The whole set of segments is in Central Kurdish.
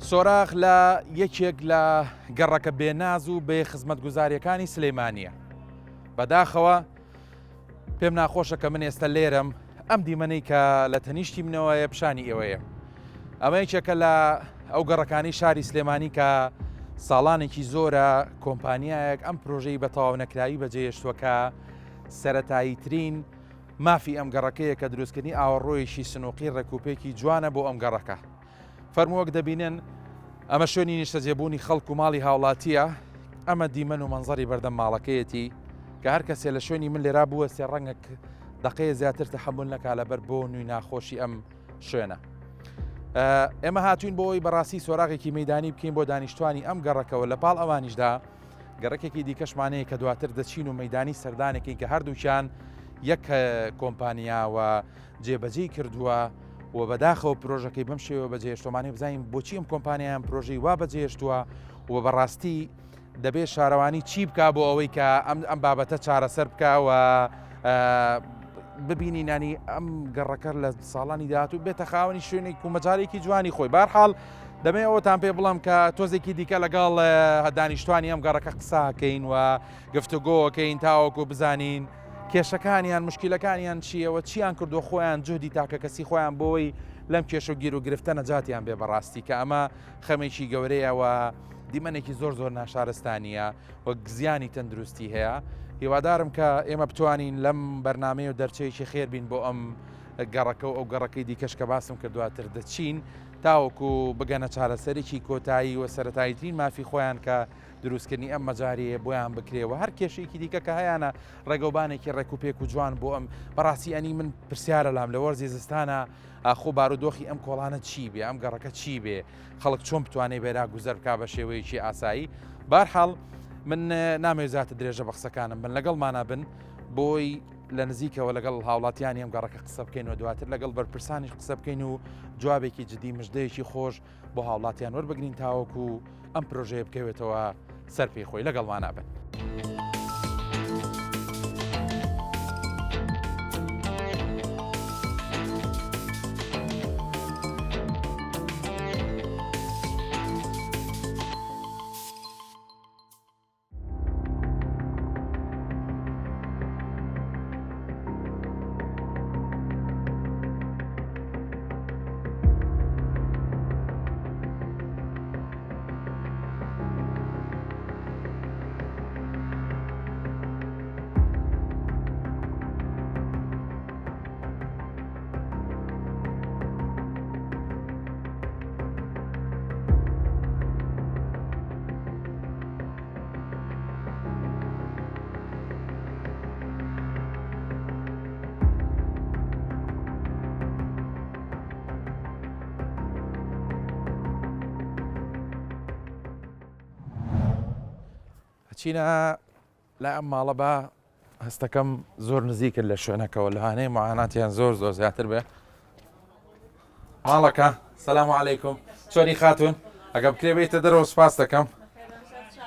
سۆراغ لە یەکێک لە گەڕەکە بێناز و بێ خزمەتگوزاریەکانی سلەیمانیە. بەداخەوە پێم ناخۆشە کە من ئێستا لێرم ئەم دیمەنەی کە لە تەنیشتی منەوەیە پیشانی ئێوەیە. ئەمە یەکێکە لە ئەو گەڕەکانی شاری سلێمانی کە ساڵانێکی زۆرە کۆمپانیایەک ئەم پرۆژەی بە تەواو نەکراوی بەجێهێشتووەکە سەرەتاییترین مافی ئەم گەڕەکەیە کە دروستکردنی ئاوەڕۆیەکی سنووقی ڕێکوپێکی جوانە بۆ ئەم گەڕەکە. فەرمووەک دەبینن ئەمە شوێنی نیشتەجێبوونی خەڵک و ماڵی هاوڵاتیە. ئەمە دیمەن و مەنزەری بەردەم ماڵەکەیەتی کە هەر کەسێ لە شوێنی من لێرا بووە سێ ڕەنگێک دقەیە زیاتر تەحمل نەکا لەبەر بۆ نووی ناخۆشی ئەم شوێنە. ئێمە هاتوین بۆ ئەوی بەڕاستی سۆراغێکی مەیدانی بکەین بۆ دانیشتوانی ئەم گەڕەکەەوە لە پاڵ ئەوانیشدا گەڕەکێکی دیکەشمانەیە کە دواتر دەچین و مەیدانی سەردانێکی کە هەردووچیان یەک کۆمپانیاوە جێبەجێی کردووە و بەداخەوە پرۆژەکەی بەم شێوە بەجێهێشتۆمانی بزانین بۆچی ئەم کۆمپانیایان پرۆژەی وا بەجێهێشتووە و بەڕاستی دەبێت شارەوانی چی بکا بۆ ئەوەی کە ئەم بابەتە چارەسەر بکەوە ببینی نانی ئەم گەڕەکە لە ساڵانی داهاتوو بێتە خاوەنی شوێنێک و مەجارێکی جوانی خۆی. بەرحاڵ دەمێ ئەوتان پێ بڵم کە تۆزێکی دیکە لەگەڵ دانیشتوانی ئەم گەڕەکە قساکەین و گفتوگۆکەین تاوەکو بزانین کێشەکانیان مشکلەکانیان چیەوە چیان کردو خۆیان جهدی تاکە کەسی خۆیان بۆی لەم کێشە و گیر و گرفتە نەجاتیان بێ بەڕاستی کە ئەمە خەمێکی گەورەیەوە دیمەنێکی زۆر ناشارستانیە و گزیانی تەندروستی هەیە. هیوادارم کە ئێمە بتوانین لەم بەرنامەیە و دەرچەیەکی خێر بین بۆ ئەم گەڕەکە و ئەو گەڕەکەی دیکەش کە باسم کە دواتر دەچین تاوەکو بگەنە چارەسەرێکی کۆتایی و سەرەتاییترین مافی خۆیان کە دروستکردنی ئەم مەجاریە بۆیان بکرێەوە هەر کێشێکی دیکە کە هەیەە ڕێگەوبانێکی ڕێکوپێک و جوان بۆ ئەم بەڕاستی ئەنی من پرسیارە لام لە وەرزی زستانە ئاخۆ بارودۆخی ئەم کۆڵانە چی بێ ئەم گەڕەکە چی بێ خەڵک چۆن بتوانێت بێرا گوزەر بکا بە شێوەیەکی ئاسایی. بەرحاڵ من نامێزاتە درێژە بە قسەکانم بن لەگەڵمانە بن بۆی لە نزیکەوە لەگەڵ هاوڵاتیانی ئەم گەڕەکە قسە بکەین و دواتر لەگەڵ بەرپرسانیش قسە بکەین و جوابێکی جدی مژدەیەکی خۆش بۆ هاوڵاتیان وەربگرین تاوەکو ئەم پرۆژەیە بکەوێتەوە سەر پێی خۆی لەگەڵمانە بن. چینە لە ئەم ماڵە بە هەستەکەم زۆر نزیکرد لە شوێنەکەەوە لەهانەیە معاناتیان زۆر زیاتر بێ. ماڵەکە سەلام عەلەیکوم چۆنی خاتون ئەگە بکرێ بێتە دەرەوە سوپاس دەکەم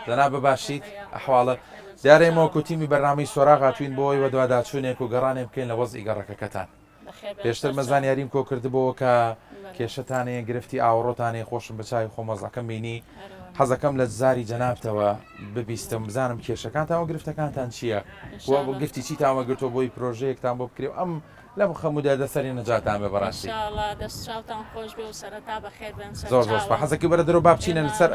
دەنا بباشیت ئەحواڵە دیارێمەوە کوتیمی بەرنامەی سۆراغ هاتوین بۆ ئەوەی دوواداچوونێک و گەڕانێ بکەین لە وەزئی گەڕەکەکەتان. پێشتر مەزان یاریم کۆ کردبەوە کە کێشەتانەیە گرفتی ئاوەڕۆتانەیە خۆشم بە چاوی خۆمەزەکەم بینی حەزەکەم لە زاری جەنابتەوە ببیستم بزانم کێشەکانتانەوە گرفتەکانتان چییە بۆ گفتی چی تاوە گرتەوە بۆی پرۆژەیەکتان بۆ بکرێ ئەم لەم خەمودا دەسەری نەجاتان بێ بەڕاستی دەستچاوتان خۆش بێ و سەرەتا بەخێر بن زۆر حەزەکی بەرە دەرەوە با بچینە لەسەر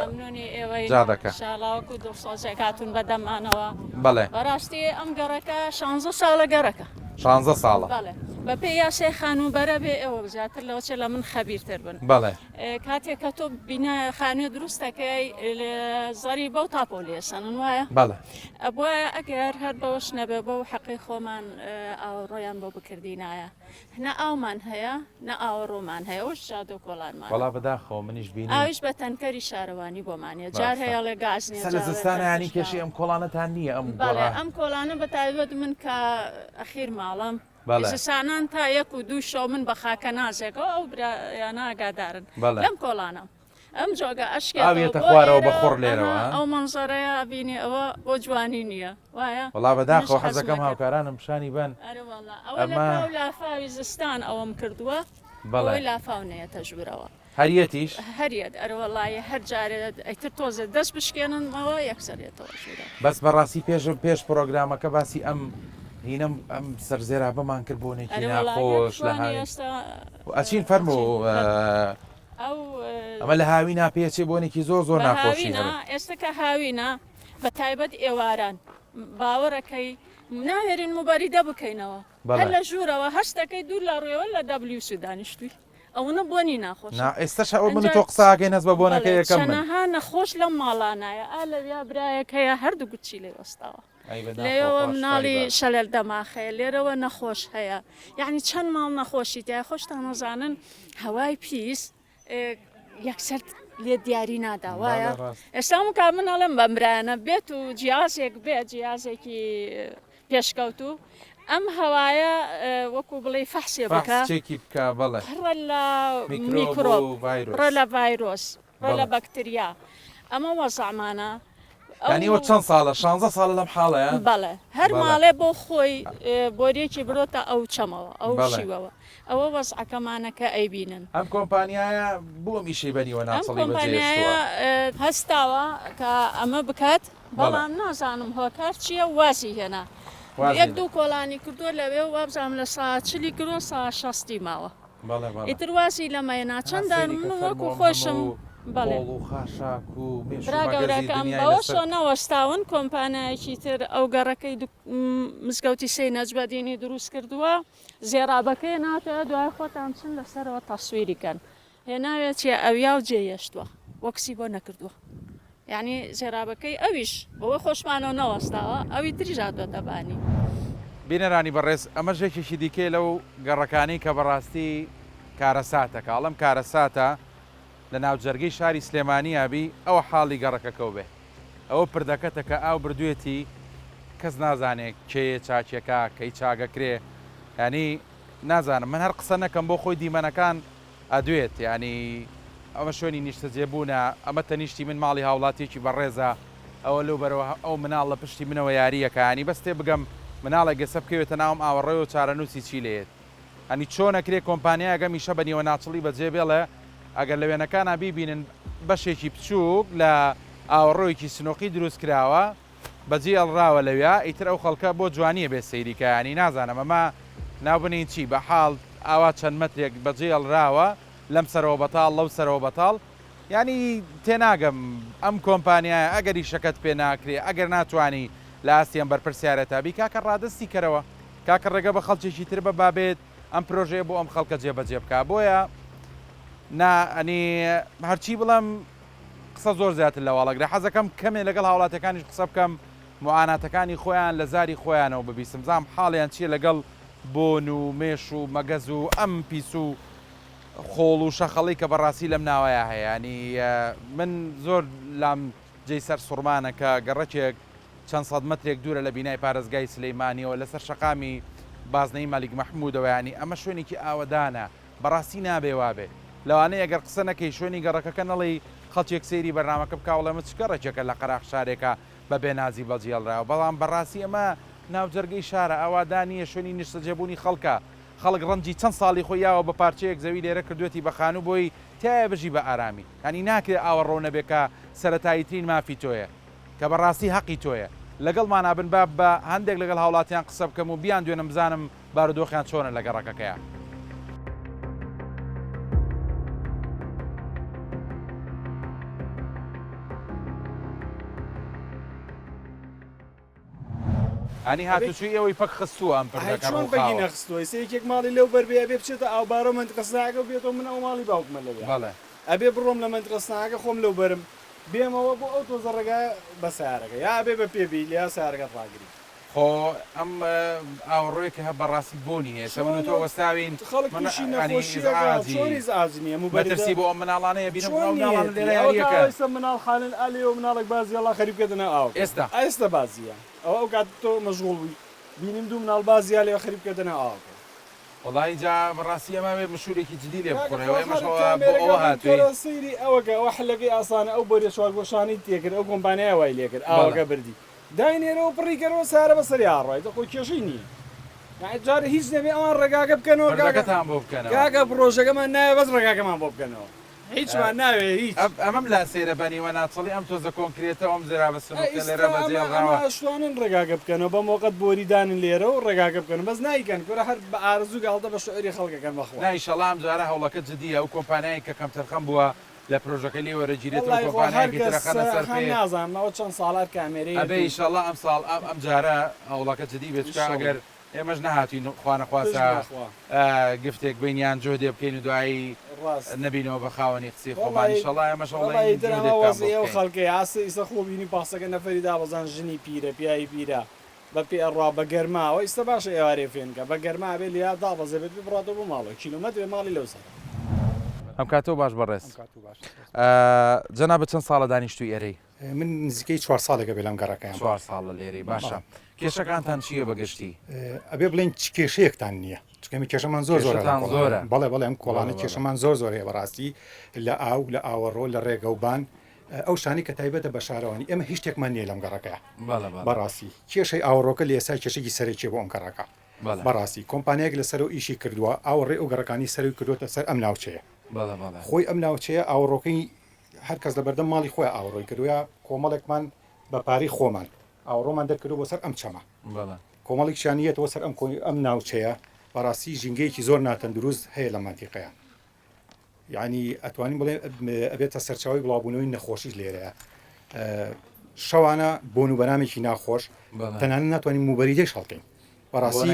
جادەکە شاڵاوەکو دڵسۆزێکاتون بەدەمانەوە. بەڵێ بەڕاستی ئەم گەڕەکە 16 ساڵە گەڕەکە 16 ساڵە بە پێی یاسای خانوبەرە بێ ئەوە زیاتر لەوچە لە من خەبیرتر بن. بەڵێ کاتێک کە تۆ بینە خانوێ دروستەکەی زەری بەو تاپۆ لێسەنن وایە بەڵێ ئەبە ئەگەر هەر بەوەش نەبێ بەو حەقی خۆمان ئاوڕۆیان بۆ بکردی نایە نە ئاومان هەیە نە ئاوەڕۆمان هەیە ئەوش جادۆ کۆڵانمان وەڵا بەداخەوە منیش بینی ئاویش بە تەنکەری شارەوانی بۆمانێ جار هەیە لە گازنیە لە زستانە ینی کێشی ئەم کۆڵانەتان نییە ئەم کۆڵانە بە تایبەت من کە ئەخیر ماڵم زستانان تا یەک و دوو شەو من بە خاکە نازێکەوە ئەو برایانە ئاگادارن لەم کۆڵانە ئەم جۆگە ئەشکێتە خوارەوە بە خۆڕ لێرەوە ئەو مەنزەرەیە بینی ئەوە بۆ جوانی نییە وایە وڵا بەداخەوە حەزەکەم هاوکارانم پیشانی بن ئەمە لافاوی زستان ئەوەم کردووە بەڵێ لافاونەیە تەژورەوە هەریەتیش هەریەت ئەروەڵایە هەر جارێ ئەیتر تۆزێت دەست بشکێننەوە یەکسەرێتەوە بەس بەڕاستی پێش پرۆگرامەکە باسی ئەم هینم ئەم سەرزێرا بەمان کرد بۆنێکی ناخۆش لە ئەچین فەرمو ئەمە لە هاوی ناپێچێ بۆنێکی زۆر ناخۆشی ئێستا کە هاوینە بە تایبەت ئێواران باوەڕەکەی ناهێرین موبەریدە بکەینەوە هەر لە ژوورەوە هەستەکەی دوور لە ڕێوە لە WC دانیشتووی ئەوە بۆنی ناخۆش ئێستاش ئەو من تۆ قساکەی نەس بە بۆنەکە یەکەم چەنەها نەخۆش لەم ماڵانایە ئالەویا برایەک هەیە هەردوو گوچی لێ وەستاوە لێەوە مناڵی شەلل دەماخەیە لێرەوە نەخۆش هەیە یعنی چەند ماڵ نەخۆشی تای خۆشتان نەزانن هەوای پیس یەکسەر لێ دیاری ناداوایە ئێستا کا منەڵم بەمرانە بێت و جیازێک بێت جیازێکی پێشکەوت و ئەم هەوایە وەکو بڵێ فەحسێ بکە ڕە لە میکرۆب ڕە لە ڤایرۆس ڕە لە بەکتریا ئەمە وەزعمانە ینیوە چەند ساڵە 16 ساڵ لەم حاڵەیە بەڵێ هەر ماڵێ بۆ خۆی بۆریەکی برۆتە ئەو چەمەوە ئەو شیوەوە ئەوە وەزعەکەمانەکە ئەیبینن ئەم کۆمپانیایە بۆ میشەی بەنیوە ناچڵی کۆمپانیایە هەستاوە کە ئەمە بکات بەڵام نازانم هۆکار چییە وازی هێنا یەک دوو کۆڵانی کردووە لەوێ وابزانام لە ساچلی کردو سا 60 ماوە ئیتر واسی لەمەینا چەنددان من وەکو خۆشم براگەورەکەم بەوە شۆنەوەستاون کۆمپانایەکی تر ئەو گەڕەکەی مزگەوتی سەی نەجبەدینی دروست کردووە زێرابەکەی ناتەوە دوای خۆتان چن لەسەرەوە تەسویریکەن هێناوێت چیە ئەویا و جێیەشتووە وەکسی بۆ نەکردووە یعنی زێرابەکەی ئەویش بەوە خۆشمانەوە نەوەستاوە ئەوی تریژات دەبانی بینەرانی بەڕێز ئەمە ژێکێکی دیکەی لەو گەڕەکانی کە بەڕاستی کارەساتە کاڵم کارەساتە لە ناوجەرگەی شاری سلێمانیابی ئەوە حاڵی گەڕەکەکەو بێ ئەوە پردەکەتە کە ئاو بردوێتی کەس نازانێت کێ چاکێکە کەی چاگەکرێ ینی نازانم من هەر قسە نەکەم بۆ خۆی دیمەنەکان ئەدوێت ینی ئەمە شوێنی نیشتە جێبوونە ئەمە تەنیشتی من ماڵی هاوڵاتێکی بەڕێزە ئەوە لەو بەرەوە ئەو مناڵ لە پشتی منەوە یاریەکە ینی بەستێ بگەم مناڵێک گەسە بکەوێتە ناوم ئاوەڕێ و چارەنووسی چی لێت ئەنی چۆنەکرێ کۆمپانیایەگە میشە بەنیوە ناچڵی بەجێ بێڵێ ئەگەر لە وێنەکانە بیبینن بەشێکی بچووک لە ئاوەڕۆیەکی سنۆقی دروست کراوە بەجێ ئەڵراوە لەوێ ئیتر ئەو خەڵکە بۆ جوانیە بێ سەیریکە ینی نازانم ئەمە ناوبنین چی بە حاڵ ئاوا چەند مەترێک بەجێ ئەڵراوە لەم سەرەوە بەتاڵ لەو سەرەوە بەتاڵ ینی تێناگەم ئەم کۆمپانیایە ئەگەری شەکەت پێ ناکرێ ئەگەر ناتوانانی لە ئاستیان بەرپرسیارەتابی کاکە ڕادستی کەرەوە کاکە ڕێگە بە خەڵکێکی تر بە بابێت ئەم پرۆژەیە بۆ ئەم خەڵکە جێبەجێ بکە بۆیە ئەنی هەرچی بڵم قسە زۆر زیاتر لەواڵەگرە حەزەکەم کەمێ لەگەڵ هاوڵاتەکانیش قسە بکەم معاناتەکانی خۆیان لە زاری خۆیانەوە ببیستم زام حاڵیان چیە لەگەڵ بۆن و مێش و مەگەز و ئەم پیس و خۆڵ و شەخەڵی کە بەڕاستی لەم ناوایە هەیە ینی من زۆر لام جێی سەر سوڕمانەکە گەڕەکێک چەند سەد مەترێک دوورە لە بینای پارێزگای سلەیمانیەوە لەسەر شەقامی بازنەی مەلیک مەحموودەوە ینی ئەمە شوێنێکی ئاوەدانە بەڕاستی نابێ وابێ لەوانەیە ئەگەر قسە نەکەی شوێنی گەڕەکەکە نەڵی خەڵکێک سەیری بەرنامەکە بکاوڵەمە چکەڕێکێکە لە قەراق شارێکە بە بێنازی بەجێڵراوە بەڵام بەڕاستی ئەمە ناوجەرگەی شارە ئاوادانیە شوێنی نیشتەجێبوونی خەڵکە خەڵک ڕەنجی چەند ساڵی خۆیاوە بە پارچەیەک زەوی لێرە کردوێتی بە خانوو بۆی تایە بژی بە ئارامی ینی ناکرێت ئاوەڕۆ نەبێکە سەرەتاییترین مافی تۆیە کە بەڕاستی حەقی تۆیە لەگەڵمان بن بە هەندێک لەگەڵ هاوڵاتیان قسە بکەم و بیان دوێنم بزانم بارودۆخیان چۆنە لە گەڕەکەکەیە. ئەنی هاتوچووی ئەوەی پەک خستووە ئەم چۆن بەگی نەخستووە سەیەکێک ماڵی لەو بەربێ ئەبێ بچێتە ئاوبارە منتقەسناگە و بێتەوە من ئەو ماڵی باوکمە لەوێ ئەبێ بڕۆم لە منتقەسناگە خۆم لەو بەرم بێمەوە بۆ ئەو تۆزە ڕێگایە بە سیارەکە یا ئەبێ بە پێبی لیا سیارەکە ڕاگری خۆ ئەم ئاوەڕۆیەکە هە بەڕاستی بۆنی هێستا من تۆ وەستاوین خەڵکیشی نەخۆشیەکەی ئازنیە مەترسی بۆ ئەم مناڵانەیە بینم مناڵ خانن ئەلێ و مناڵێک بازی ئەڵا خەریبکردنە ئاو ئێستا بازیە ئەو ئەو کات تۆ مەشغوڵ بووی بینیم دوو مناڵ بازییا لێ خەریبکردنە ئاوەکە وڵی جا بەڕاستی ئەمە مشورێکی جدی لێ بخۆڕەوە ئەوە هاتووە سەیری ئەوەکە ئەوە حلەکەی ئاسانە ئەو بۆریە چوارگۆشانی تێکرد ئەو کۆمپانیای وای لێکرد ئاوەکە بردی داینێرەوە پڕیکەرەوە سارە بەسەری ئاڕای دەخۆی کێشەی نییە جارە هیچ نەبێ ئەوان ڕێگاکە بکەنەوە ڕێگاکەتان بۆ بکەنەوە کاکە پرۆژەکەمان نایە بەس ڕێگاکەمان بۆ بکەنەوە هیچمان ناوێ هیچ ئەمەم لا سێرە بەنیوە ناچڵی ئەم تۆزە کۆنکرێتەوە ئەم زرا بەسنوکە لێرە بەجێڕاوە شوانن ڕێگاگە بکەنەوە بە موقعت بۆریدانن لێرە و ڕێگاگە بکەن بەس نایکەن کورە هەر بە ئارزوو گاڵدە بە شعری خەڵکەکەن بەخوا نایشەڵام جارە هەوڵەکە جدیە ئەو کۆمپانیایی کە کەم تەرخەم بووە لە پرۆژەکە لێ وەرەگیرێتەوە کۆمپانیایەکی ترەخەنە سەر پێ نازانمەوە چەند ساڵات کامێرەی ئەبێ ئیشەڵا ئەم ساڵ ئەم جارە هەوڵەکە جدی بێت ئەگەر ئێمەش نەهاتین خوانەخواسە گفتێک بینیان جۆ دێ بکەین و دوایی نبینەوە بە خاوەنی قسەی خۆمان ئیشەڵا ئێمەش ئەو خەڵکی ئاسە ئیسە خۆ بینی پاسەکە نەفەری دابەزان ژنی پیرە پیاوی پیرە بە پێڕوا بە گەرماوە ئیستا باشە ئێوارێ فێنکە بە گەرما بێ لیا دابەزە بێت بڕاتەوە بۆ ماڵەوە کیلومەتر ماڵی لەو سەر ئەم کاتەوە باش بەڕێز جەنا بە چەند ساڵە دانیشتوی ئێرەی من نزیکەی 4 ساڵێکە بێ لەم گەڕەکەیان 4 ساڵ لە لێرەی باشە کێشەکانتان چییە بەگشتی ئەبێ بڵێن کێشەیەکتان نییە چکەمی کێشەمان زۆر زۆرە بەڵێ بەڵێ ئەم کۆڵانە کێشەمان زۆر زۆرەیە بەڕاستی لە ئاو لە ئاوەڕۆ لە ڕێگەوبان ئەو شانی کە تایبەتە بە شارەوانی ئێمە هیچ شتێکمان نییە لەم گەڕەکەیە بەڕاستی کێشەی ئاوەڕۆکە لە ئێستا کێشێکی سەرێکی بۆ ئەم گەڕەکە بەڕاستی کۆمپانیایەک لەسەر و ئیشی کردووە ئاوەڕێ و گەڕەکانی سەروی کردوتە سەر ئەم ناوچەیە خۆی ئەم ناوچەیە ئاوەڕۆکەی هەرکەس لە بەردەم ماڵی خۆی ئاوەڕۆی کردووە کۆمەڵێکمان بە پاری خۆمان ئاوەڕۆمان دەکردو بۆ سەر ئەم چەمە کۆمەڵێک شانیەتەوە سەر ئەم ناوچەیە بەڕاستی ژینگەیەکی زۆر ناتەندروست هەیە لە مانتیقەیە یعنی ئەتوانین بڵێ ئەبێتە سەرچاوی بڵاوبوونەوەی نەخۆشیش لێرەیە شەوانە بۆن و بەنامێکی ناخۆش تەنانەت ناتوانین موبەریدەی شەڵکەین بەڕاستی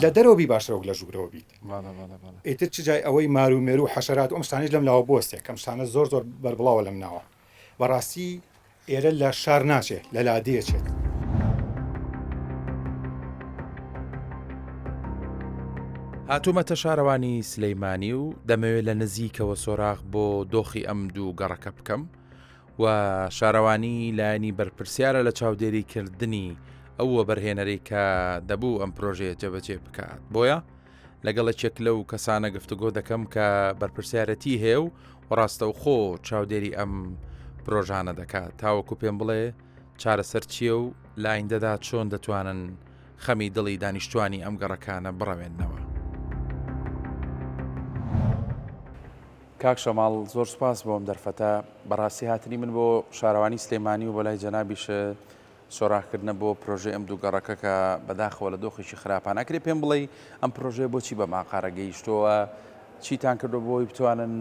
لە دەرەوەبی باشەوە لە ژوورەوە بیت ئیتر چ جای ئەوەی مار و مێر و حەشەرات ئەم شتانەی لەم لاوە بۆستێک کەم شتانە زۆر زۆر بەربڵاوە لەم ناوە بەڕاستی ئێرە لە شار ناچێت لە لادەیەچێت هاتوومەتە شارەوانی سلەیمانی و دەمەوێت لە نزیکەوە سۆراغ بۆ دۆخی ئەم دوو گەڕەکە بکەم و شارەوانی لایەنی بەرپرسیارە لە چاودێریکردنی ئەوە بەرهێنەرەی کە دەبوو ئەم پرۆژەیە جێبەجێ بکات بۆیە لەگەڵەکێک لەو کەسانە گفتوگۆ دەکەم کە بەرپرسیارەتی هەیە و ڕاستەوخۆ چاودێری ئەم پرۆژانە دەکات تاوەکو پێم بڵێ چارەسەر چییە و لایندەدا چۆن دەتوانن خەمی دڵی دانیشتوانی ئەم گەڕەکانە بڕەوێننەوە. کاک شەماڵ زۆر سوپاس بۆم دەرفەتە بەڕاستی هاتنی من بۆ شارەوانی سلەیمانی و بۆ لای جەنابیشە سۆراخکردنە بۆ پرۆژێ ئەم دوو گەڕەکە کە بەداخەوە لە دۆخێکی خراپان ناکرێت پێم بڵێ ئەم پرۆژێ بۆچی بە ماقارە گەیشتەوە چیتان کردو بۆی بتوانن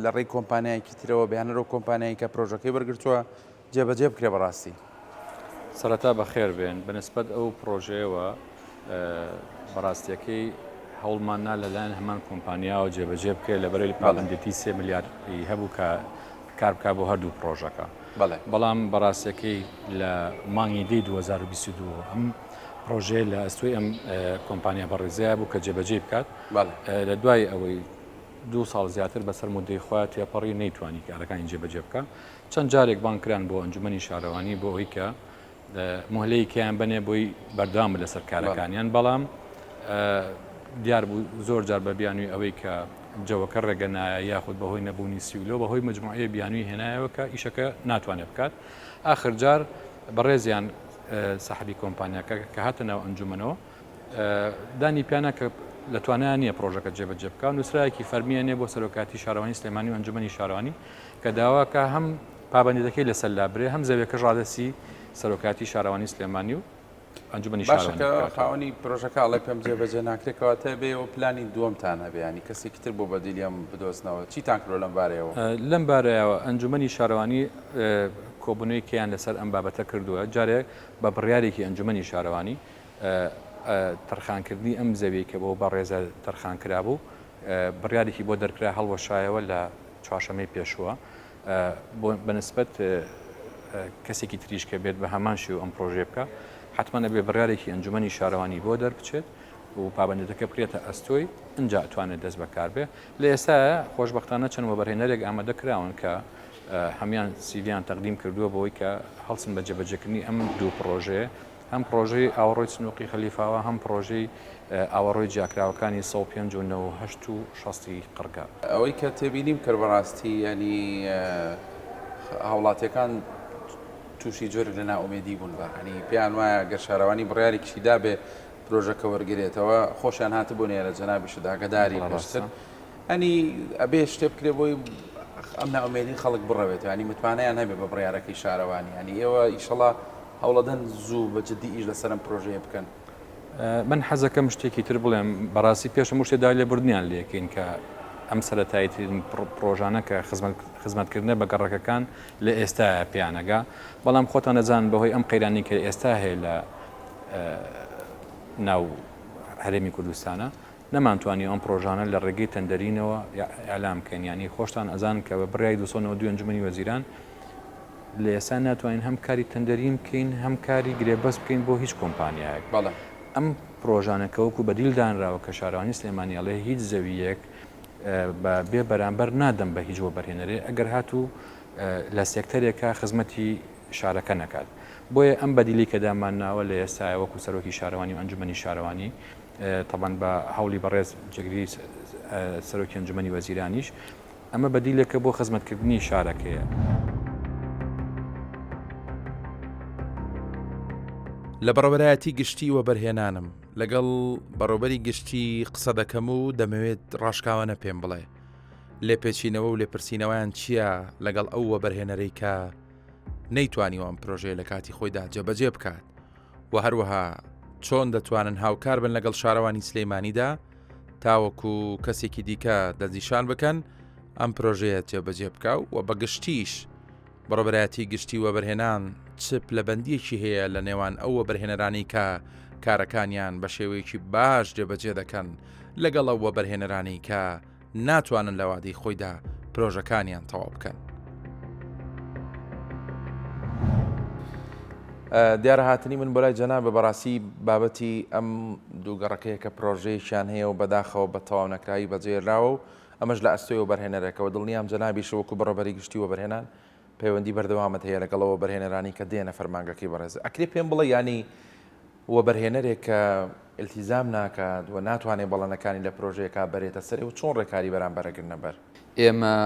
لە ڕێی کۆمپانیایەکی ترەوە بەیانەرەوە کۆمپانیایی کە پرۆژەکەی بەرگرتووە جێبەجێ بکرێ بەڕاستی سەرەتا بەخێر بێن بەنسبەت ئەو پرۆژەیەوە بەڕاستیەکەی هەوڵماننا لەلایەن هەمان کۆمپانیاوە جێبەجێ بکرێت لە بەرەی پابەندێتی 3 میلیاردی هەبوو کە کار بکات بۆ هەردوو پرۆژەکە بەڵام بەڕاستیەکەی لە مانگی دی 2022 ئەم پرۆژێ لە ئەستۆی ئەم کۆمپانیا بەڕێزەیە بوو کە جێبەجێ بکات لە دوای ئەوەی 2 ساڵ زیاتر بەسەر مودەی خۆیان تێپەڕی نەیتوانی کارەکانی جێبەجێ بکە چەند جارێک بانکران بۆ ئەنجومەنی شارەوانی بۆ ئەوەی کە مهلەیەکیان بنێ بۆی بەردەوام لەسەر کارەکانیان بەڵام دیار بوو زۆر جار بە بیانووی ئەوەی کە جەوەکە ڕێگەنایە یاخود بەهۆی نەبوونی سیولۆ بەهۆی مجموعەیە بیانووی هێنایەوە کە ئیشەکە ناتوانێت بکات ئاخر جار بەڕێزیان ساحبی کۆمپانیاکە کە هاتە ناو ئەنجومەنەوە دانی پیانە کە لە توانیان نییە پرۆژەکە جێبەجێ بکات نووسراایەکی فەرمیێنێ بۆ سەرۆکاتی شارەوانی سلێمانی و ئەنجومەنی شارەوانی کە داواکە هەم پابەندی دەکەی لەسەر لابرێ هەم زەوێکەش ڕادەسی سەرۆکاتی شارەوانی سلێمانی و ئەنجومەنی شارەوانی خاوەنی پرۆژەکە ئەڵێ پێم جێبەجێ ناکرێتەوە بێ و پلانی دووەمتان هەبێ کەسێکی تر بۆ بەدیلیەم بدۆزنەوە چیتان کردۆ لەم بارەیەوە لەم بارەیەوە ئەنجومەنی شارەوانی کۆبوونەوەی کیان لەسەر ئەم بابەتە کردووە جارێک بە بڕیارێکی ئەنجومەنی شارەوانی تەرخانکردنی ئەم زەوی کە بۆ بەڕێزە تەرخان کرابوو بڕیارێکی بۆ دەرکرا هەڵوەشایەوە لە چوارشەمەی پێشووە بەنسبەت کەسێکی تریش کە بێت بە هەمانشی و ئەم پرۆژێ بکە حتمما نەبێ بڕیارێکی ئەنجومەنی شارەوانی بۆ دەربچێت و پابەندەکە بکرێتە ئەستۆی ئەنجا توانێت دەست بەکار بێ لە ئێستا خۆشبەختانە چەند وەبەرهێنەرێک ئامادەکراون کە هەمان سیڤیان تەقدیم کردووە بۆی کە هەڵسن بە جێبەجێکردنی ئەم دوو پرۆژێ هەم پرۆژەی ئاوەڕۆی سنووقی خەلیفاوە هەم پرۆژەی ئاوەڕۆی جیاکراوەکانی 158 و 60 قڕگا ئەوەی کە تێبینیم کرد بەڕاستی ینی هاوڵاتیەکان تووشی جۆر لە ناومێدی بوون بەڕانی پێیان وایە گەر شارەوانی بڕیارێکیشی دابێ پرۆژەکە وەرگێتەوە خۆشیان هاتبوونێ لە جەنابیشدا ئاگاداری باشتر ئەنی ئەبێ شتێ بکرێ بۆی ئەم ناومێدی خەڵک بڕەوێت ینی متمانیان هەبێ بە بڕیارەکەی شارەوانی ینی ئێوە ئیشەڵا هەوڵەدەن زوو بە جددی ئیش لەسەرم پرۆژەیە بکەن. من حەزەکەم شتێکی تر بڵێم بەڕاستی پێشم شتێدا لێبوردنیان لێکین کە ئەم سەرەتاییترین پرۆژانە کە خزمەتکردنە بە گەڕەکەکان لە ئێستا پیانەگا بەڵام خۆتان نەزان بەهۆی ئەم قەیرانی کە ئێستا هەیە لە ناو هەرێمی کوردستانە نەمانتوانی ئەم پرۆژانە لە ڕێگەی تەندەرینەوە ئەلام بکەین ینی خۆشتان ئەزان کە بە بڕای 292 ئەنجومەنی وەزیران لە ئێستا ناتوانین هەم کاری تەندەری بکەین هەم کاری گرێبەست بکەین بۆ هیچ کۆمپانیایەک. بەڵێ ئەم پرۆژانەکەوەکو بەدیلدانراوە کە شارەوانی سلێمانیاڵێ هیچ زەویەک بێ بەرامبەر نادەم بە هیچ وەبەرهێنەرێ ئەگەر هاتوو لە سێکتەرێکە خزمەتی شارەکە نەکات. بۆیە ئەم بەدیلی کە دامانناوە لە ئێستا وەکو سەرۆکی شارەوانی و ئەنجومەنی شارەوانی طبعاً بە هەوڵی بەڕێز جگری سەرۆکی ئەنجومەنی وەزیرانیش ئەمە بەدیلێکە بۆ خزمەتکردنی شارەکەیە. لە بەڕێوەبەرایەتی گشتی وەبەرهێنانم لەگەڵ بەڕێوەبەری گشتی قسە دەکەم و دەمەوێت ڕاشکاوانە پێم بڵێ لێپێچینەوە و لێپرسینەوەیان چییە لەگەڵ ئەو وەبەرهێنەرەی کە نەیتوانی ئەم پرۆژەیە لە کاتی خۆیدا جێبەجێ بکات و هەروەها چۆن دەتوانن هاوکار بن لەگەڵ شارەوانی سلەیمانیدا تاوەکو کەسێکی دیکە دەستنیشان بکەن ئەم پرۆژەیە جێبەجێ بکە و بە گشتیش بەڕێوەبەرایەتی گشتی وەبەرهێنان چپ لە بەندیەکی هەیە لە نێوان ئەو وەبەرهێنەرانی کە کارەکانیان بە شێوەیەکی باش جێبەجێ دەکەن لەگەڵ ئەو وەبەرهێنەرانی کە ناتوانن لە وادەی خۆیدا پرۆژەکانیان تەواو بکەن. دیارە هاتنی من بۆ لای جەنابە بەڕاستی بابەتی ئەم دووگەڕەکەیە کە پرۆژەیەکیان هەیە و بەداخەوە بە تەواو نەکرایی بەجێراوە و ئەمەش لە ئەستۆی وەبەرهێنەرەکەەوە دڵنیام جەنابیش وەکو بەڕێوەبەری گشتی وەبەرهێنان پەیوەندی بەردەوامت هەیە لەگەڵەوە بەرهێنەرانی کە دێنە فەرمانگەکەی بەڕێز ئەکرێ پێم بڵێ ینی وەبەرهێنەرێک کە ئیلتیزام ناکات و ناتوانێت بەڵەنەکانی لە پرۆژەیەکە بەرێتە سەر و چۆن ڕێکاری بەرامبەرەگرنە بەر ئێمە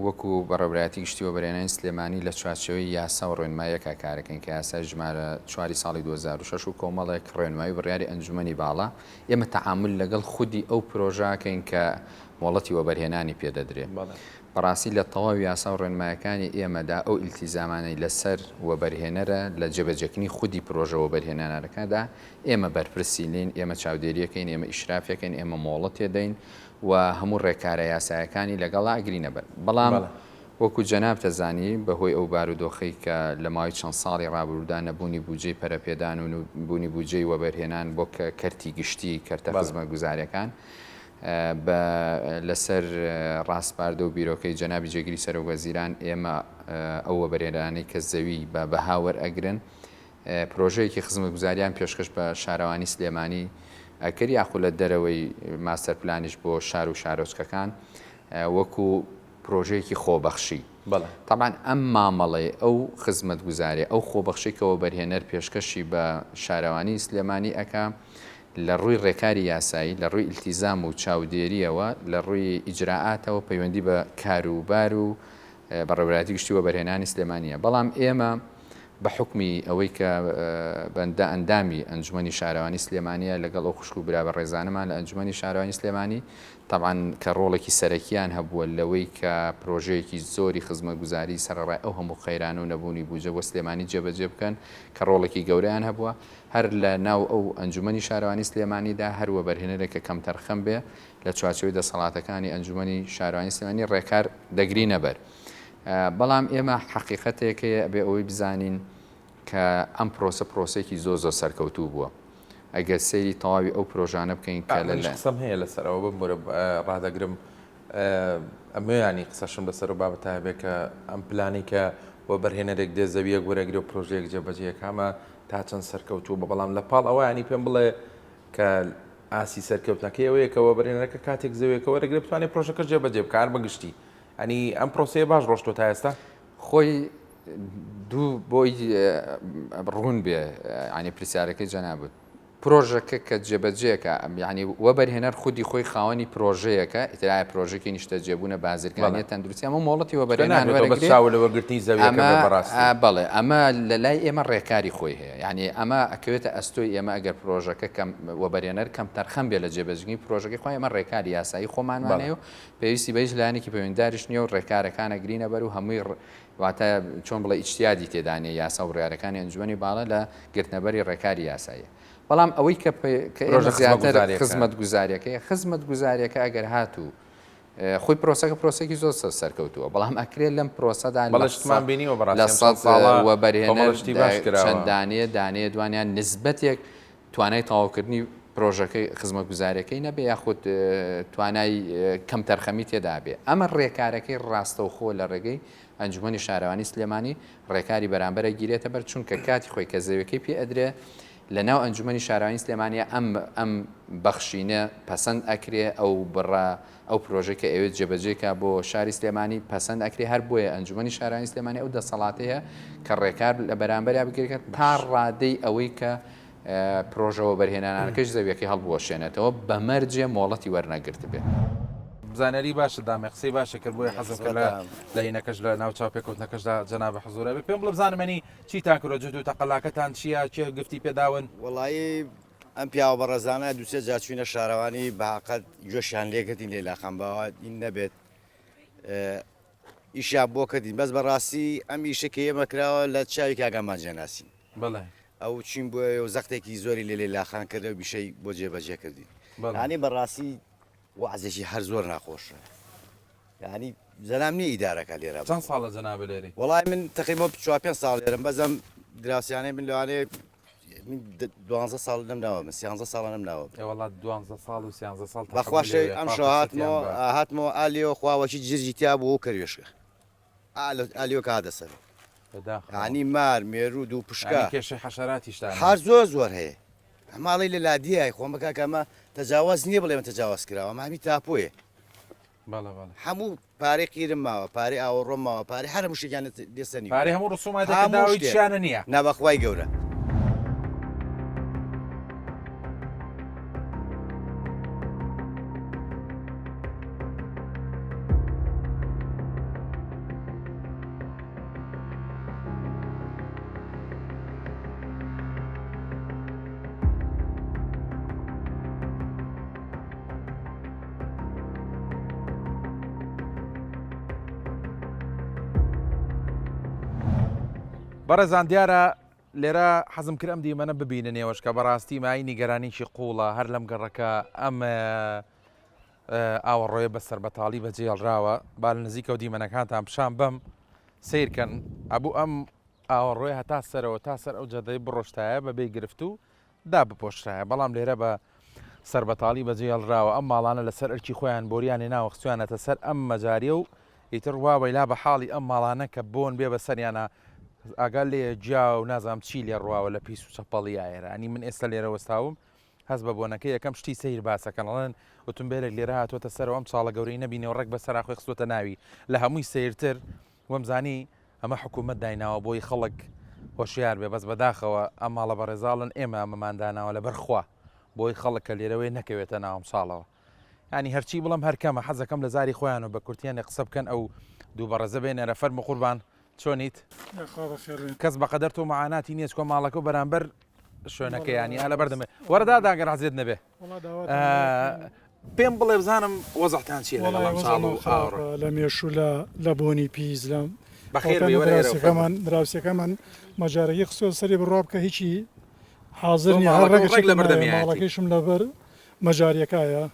وەکو بەڕێوەبەرایەتی گشتی وەبەرهێنانی سلێمانی لە چوارچێوەی یاسا و ڕێنماییەکە کارەکەین کە یاسای ژمارە 4 ساڵی 2006 و کۆمەڵێک ڕێنمایی بڕیاری ئەنجومەنی باڵا ئێمە تەعامل لەگەڵ خودی ئەو پرۆژەکەین کە مۆڵەتی وەبەرهێنانی پێدەدرێت. بەڕاستی لە تەواوی یاسا و ڕێنمایەکانی ئێمەدا ئەو ئیلتیزامانەی لەسەر وەبەرهێنەرە لە جێبەجێکنی خودی پرۆژە وەبەرهێنانەکەدا ئێمە بەرپرسیلین ئێمە چاودێریەکەین ئێمە ئیشرافەکەین ئێمە مۆڵەت تێدەین و هەموو ڕێکارە یاسایەکانی لەگەڵا ئەگرینە بەر. بەڵام وەکو جەناب دەزانی بەهۆی ئەو بارودۆخەی کە لە ماوەی چەند ساڵی ڕابردوودا نەبوونی بوجەی پەرەپێدان و بوونی بوجەی وەبەرهێنان بۆ کەرتی گشتی کەرتە خزمەتگوزاریەکان لەسەر ڕاستپاردە و بیرۆکەی جەنابی جێگیری سەرۆکوەزیران ئێمە ئەو وەبەرهێنانەی کە زەوی بە بەهاوەر ئەگرن پرۆژەیەکی خزمەتگوزاریان پێشکەش بە شارەوانی سلێمانی ئەکرد یاخو لە دەرەوەی ماستەر پلانیش بۆ شار و شارۆچکەکان وەکو پرۆژەیەکی خۆبەخشی. طبعاً ئەم مامەڵێ ئەو خزمەتگوزاری ئەو خۆبەخشی کە وەبەرهێنەر پێشکەشی بە شارەوانی سلێمانی ئەکا لە ڕووی ڕێکاری یاسایی لە ڕووی ئیلتیزام و چاودێریەوە لە ڕووی ئیجراعاتەوە پەیوەندی بە کاروبار و بەڕێوەبەرایەتی گشتی وەبەرهێنانی سلێمانیە. بەڵام ئێمە بە حکمی ئەوەی کە بەندە ئەندامی ئەنجومەنی شارەوانی سلێمانیە لەگەڵ ئەو خوشک و برا بە ڕێزانەمان لە ئەنجومەنی شارەوانی سلێمانی طبعاً کە ڕۆڵێکی سەرەکیان هەبووە لەوەی کە پرۆژەیەکی زۆری خزمەتگوزاری سەرڕای ئەو هەموو خەیران و نەبوونی بوجە بۆ سلێمانی جێبەجێ بکەن کە ڕۆڵێکی گەورەیان هەبووە هەر لە ناو ئەو ئەنجومەنی شارەوانی سلێمانیدا هەر وەبەرهێنەرێکە کەم تەرخەم بێ لە چوارچێوەی دەسەڵاتەکانی ئەنجومەنی شارەوانی سلێمانی ڕێکار دەگرینە بەر. بەڵام ئێمە حەقیقەتێکەیە ئەبێ ئەوەی بزانین کە ئەم پرۆسەیەکی زۆر سەرکەوتوو بووە. ئەگەر سەیری تەواوی ئەو پرۆژانە بکەین کە قسەم هەیە لەسەرەوە بمورە ڕادەگرم ئەمەیانی قسەشم لەسەر و بابەتە هەبێت کە ئەم پلانی کە وەبەرهێنەرێک دێ زەویە گوەرەگرێ و پرۆژەیەک جێبەجێ کامە تا چەند سەرکەوتوو بە بەڵام لە پاڵ ئەوەیانی پێم بڵێ کە ئاسی سەرکەوتنەکەی ئەوەیە کە وەبەرهێنەرەکە کاتێک زەویەکە وەرەگرێت بتوانێت پرۆژەکە جێبەجێ بکار بەگشتی ئەنی ئەم پرۆسەیە باش ڕۆشتۆ تا ئێستا خۆی دوو بۆی ڕوون بێ ینی پرسیارەکەی جەنابوت پرۆژەکە کە جێبەجێکە ینی وەبەرهێنەر خودی خۆی خاوەنی پرۆژەیەەکە ئیترای پرۆژێکی نیشتە جێبوونە بازرگانیە تەندروستی ئەمە مۆڵەتی وەبەرهێنان وەرگرتنی زەوی بەڵێ ئەمە لە لای ئێمە ڕێکاری خۆی هەیە یعنی ئەمە ئەکەوێتە ئەستۆی ئێمە ئەگەر پرۆژەکە وەبەرهێنەر کەم تەرخەم بێ لە جێبەجگی پرۆژەکەی خۆی ئەمە ڕێکاری یاسایی خۆمانوانەیە و پێویستی بەیش لایەنێکی پەیوەندداریش نییە و ڕێکارەکانە گرینە بەر و هەمووی واتە چۆن بڵێ ئیجتیادی تێدانێ یاسا و ڕێارەکانی ئەنجومی باڵە لە گرتنەبەری ڕێکاری یاساییە. بەڵام ئەوەی کە زیاتر خزمەت گوزاریەکەی خزمەت گوزاریەکە ئەگەر هاتوو خۆی پرۆسەکە پرۆسێکی زۆر سەرکەوتووە بەڵام ئەکرێت لەم پرۆسەدا بەڵشتمان بینیوە لە وەبەرهێنەر چەندانەیە دانەیە دوانیان نسبەتێک توانای تەواوکردنی پرۆژەکەی خزمەت گوزاریەکەی نەبێ یاخود توانای کەم تەرخەمی تێدا بێ. ئەمە ڕێکارەکەی ڕاستەوخۆ لە ڕێگەی ئەنجومەنی شارەوانی سلێمانی ڕێکاری بەرامبەرە گیرێتە بەر چونکە کاتی خۆی کە زەویەکەی پێ ئەدرێ لە ناو ئەنجومەنی شارەوانی سلێمانیە ئەم بەخشینە پەسەند ئەکرێ ئەو بڕە ئەو پرۆژێک کە ئەوێت جێبەجێکە بۆ شاری سلێمانی پەسەند ئەکرێ هەر بۆیە ئەنجومەنی شارەوانی سلێمانی ئەو دەسەڵاتەیە کە ڕێکار لە بەرامبەریا بگرێت تا ڕادەی ئەوەی کە پرۆژەوە بەرهێنانەکەش زەویەکەی هەڵبوەشێنێتەوە بەمەرجێ مۆڵەتی وەرنەگرت بێ. بزانەری باشە دامێ قسەی باشە کرد بۆی حەزم کە لە هینەکەش لە ناوچاو پێکەوتنەکەشدا جەنابە حزورە بێ پێم بڵە بزانمەنی چی تاکرۆ جوت و تەقەلاکەتان چییە چێ گفتی پێداون؟ وڵایی ئەم پیاوە بەڕێزانە دووسێ جاچوینە شارەوانی بەعقەت جۆشیان لێکردین لێلاخان باوە این نەبێت ئیشیان بۆ کردین بەس بەڕاستی ئەم ئیشەکە ئێمە کراوە لە چاوی کاگەمان جێناسین بڵێ ئەو چین بۆ و زەختێکی زۆری لێ لێلاخان کردە و بیشەی بۆ جێبەجێ کردین ینی بەڕاستی وعزێکی هەر زۆر ناخۆشە ینی زەنام نییە ئیدارەکە لێرە چەند ساڵە جەنابە لێرە؟ وڵای من تقریبا 4 ساڵ لێرم بەزەم دراسیانەی من لەوانەیە 12 ساڵ نەمناوە من 13 ساڵە نەمناوە وڵات 12 ساڵ و 13 ساڵ بەخواشی ئەم شۆ هاتمەوە ئالیەوە خواوەکی جرجی تیا بوو و کەروێشکە ئالیۆ کە هادەسەر ینی مار مێرو دوو پشکە کێشەی حەشەراتیشتا هەر زۆر زۆر هەیە ماڵی لە لادیای خۆم بکە ئەمە تەجاواز نییە بڵێمە تەجاواز کراوە مامی تاپۆیە هەموو پارەی قیرم ماوە پارەی ئاوەڕۆم ماوە پارەی هەر مشتێکیان دێسەنی پارەی هەموو ڕسوماتێکداوییانە نییە نابەخوای گەورە. بەڕێزان دیارە لێرە حەزم کرد ئەم دیمەنە ببینە نێوەش کە بەڕاستی مای نیگەرانیشی قوڵە هەر لەم گەڕەکە ئەم ئاوەڕۆیە بەسەر بەتاڵی بەجێڵراوە با لە نزیکە و دیمەنەکانتان پیشان بەم سیرکەن ئەبوو ئەم ئاوەڕۆی هەتا سەرەوە تا سەر ئەو جەدەی بڕۆشتایە بەبێ گرفت و دا بپۆشتایە بەڵام لێرە بە سەربەتاڵی بەجێڵراوە ئەم ماڵانە لەسەر ئەرکی خۆیان بۆریانێ ناوە خستویانەتە سەر ئەم مەجاریە و ئیتر واوەیلا بە حاڵی ئەم ماڵانە کە بۆن بێ بەسەریانە ئاگال لێ جیا و نازام چی لێ ڕواوە لە پیس و چەپەڵی ئایرە ئەنی من ئێستا لێرە وەستاوم هەست بە بۆنەکە یەکەم شتی سیر باسەکەنڵێن وتمبێرێک لێرە هاتوۆتە سەرەوە ئەم چاڵە گەورەی نەبینەوە ڕێک بەسەرا خۆی خستوتە ناوی لە هەمووی سیرتر وەمزانی ئەمە حکوومەت دایناوە بۆی خەڵک هۆشیار بێ بەس بەداخەوە ئەم ماڵە بەڕێزاڵن ئێمە ئەمەمانداناوە لە بەرخوا بۆی خەڵک کە لێرەوەی نەکەوێتە ناوم ساڵەوە ینی هەرچی بڵم هەرکەمە حەزەکەم لە زاری خۆیان و بە کورتیانە قسە بکەن ئەو دوو بەڕێزە بێنێرە فەرمو قوربان چۆنیت کەس بەقەدەر تۆ معاناتی نییە کۆ ماڵەکە و بەرامبەر شوێنەکە ینی ئالە بەردەمێ وەرەدا داگەر حەزێت نەبێ پێم بڵێ بزانم وەزەحتان چیە لە مێشوو لە بۆنی پیس لە دراوسەکەمان مەجارەی قسۆ سەری بڕوا بکە هیچی حاضر نیە هەر ڕێک لە ماڵەکەیشم لەبەر مەجاریەکایە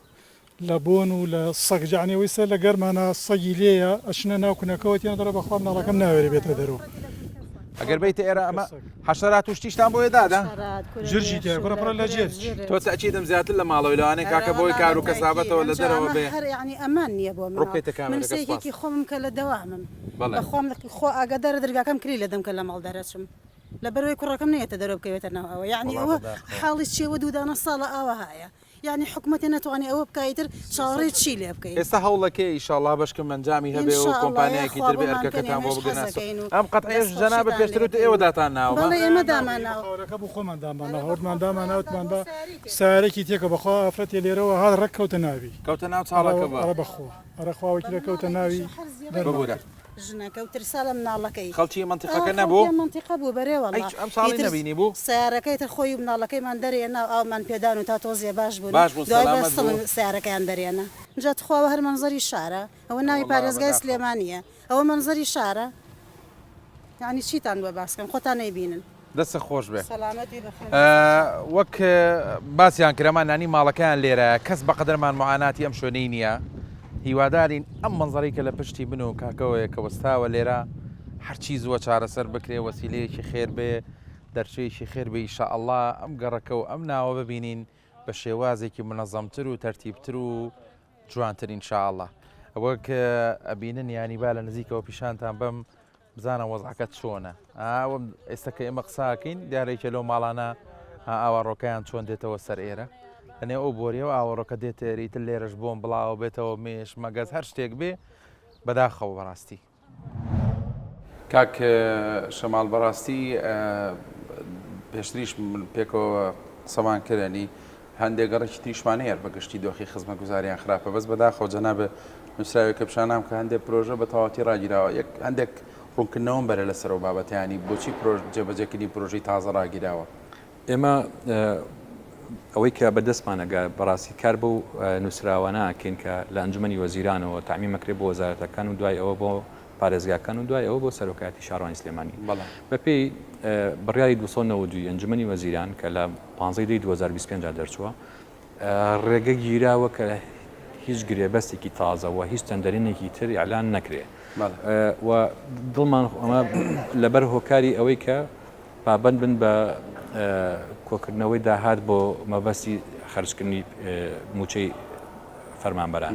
لە بۆن و لە سەگجانەوەی سەر لە گەرمانە سەگی لێیە ئەچنە ناوکنەکەەوەتیان دەڕە بەخوا ناڵەکەم ناوێری بێتە دەرەوە ئەگەر بیت ئێرە ئەمە حەشەرات و شتیشتان بۆیە دادا جرجی تێکڕە لە جێت تۆ چەچیدەم زیاتر لە ماڵەوەی لەوانەیە کاکە بۆی کار و کەسابەتەوە لە دەرەوە بێ ینی ئەمان نییە بۆ منسێکی خۆم کە لە دەوامم بەخۆم خۆ ئاگادارە دەرگاکەم کری لە دەم کە لە ماڵ دەرەچم لە بەرەوەی کوڕەکەم نێتە دەرەوە بکەوێتە ناو ئەوە یعنی ئەوە حاڵی چێوە دوودانە ساڵە ئاوە هەیە یعنی حکوومەتی ناتوانانی ئەوە بکایتر چاڕێ چی لێ بکەیت ئێستا هەوڵەکە ئیشاءالله بەشکم ئەنجامی هەبێ و کۆمپانیایەکی تر بێ ئەرکەکەتان بۆ بگەنە ئەم قەتعەیەش جەنابە پێشترت ئێوە داتان ناوە بەڵێ ئێمە داماناوە خاورەکە بۆ خۆمان دامانە هەوتمان داماناوتمان بە سارێکی تێکە بەخوا ئافرەتێ لێرەوە هات ڕەک کەوتە ناوی کەوتە ناو چاڵەکە بە بەخۆ ئەرە خواوەکی کەوتە ناوی ببوورە ژنەکە و ترسالە مناڵەکەی خەڵکی منتیقەکە نەبوو منتیقە بوو بەرێوە ئەم ساڵی نەبینی بوو سیارەکەی تر خۆی مناڵەکەیمان دەرێنا ئەومان پێدان و تا تۆزیە باش بوون سیارەکەیان دەرێنە جا تخواوە هەر منزەری شارە ئەوە ناوی پارێزگای سلێمانیە ئەوە منزەری شارە یعنی چیتان بۆ باسکەم خۆتان نەیبینن دەستە خۆش بێ سەلامەتی بەخێر وەک باسییان کرەمان نانی ماڵەکەیان لێرە کەس بەقدرمان معاناتی ئەم شوێنەی نییە هیوادارین ئەم منزەڕی کە لە پشتی بن و کاکەوەیە کە وەستاوە لێرە هەرچی زووە چارەسەر بکرێ وەسیلەیەکی خێر بێ دەرچەیەکی خێر بێ ئیشاءالله ئەم گەڕەکە و ئەم ناوە ببینین بە شێوازێکی منەظەمتر و تەرتیبتر و جوانتر ئینشاءالله ئەوە کە ئەبینن ینی با لە نزیکەوە پیشانتان بەم بزانە وەزعەکەت چۆنە ئێستا کە ئێمە قساکەین دیارێکە لەو ماڵانە ئاوەڕۆکەیان چۆن دێتەوە سەر ئێرە لەنێ ئەو بۆریەوە ئاوەڕۆکە دێتێریتر لێرەش بۆم بڵاوە بێتەوە مێش مەگەز هەر شتێک بێ بەداخەوە بەڕاستی کاک شەماڵ بەڕاستی پێشتریش پێکەوە قسەمان کردنی هەندێک گەڕێکی تریشمان هەیە بەگشتی دۆخی خزمەت گوزاریان خراپە بەس بەداخەوە جەنابێ نووسراوێکە پیشانام کە هەندێک پرۆژە بە تەواوەتی ڕاگیراوە یەک هەندێک ڕوونکردنەوەم بەرە لەسەرەوە بابەتیانی بۆچی جێبەجێکردنی پرۆژەی تازە ڕاگیراوە ئێمە ئەوەی کە بەدەستمانەگە بەڕاستی کار بۆ نووسراوانەکەین کە لە ئەنجومەنی وەزیرانەوە تامیمەکرێ بۆ وەزارەتەکان و دوای ئەوە بۆ پارێزگاکان و دوای ئەوە بۆ سەرۆکایەتی شارۆانی سلێمانی بەپێی بڕیاری 292 ئەنجومەنی وەزیران کە لە 15 2025 دەرچووە ڕێگە گیراوە کە هیچ گرێبەستێکی تازەوە هیچ تەندەرینێکی تر ئەعلان نەکرێ و دڵمان ئەمە لەبەر هۆکاری ئەوەی کە پابەند بن بە کۆکردنەوەی داهات بۆ مەبەستی خەرجکردنی موچەی فەرمانبەران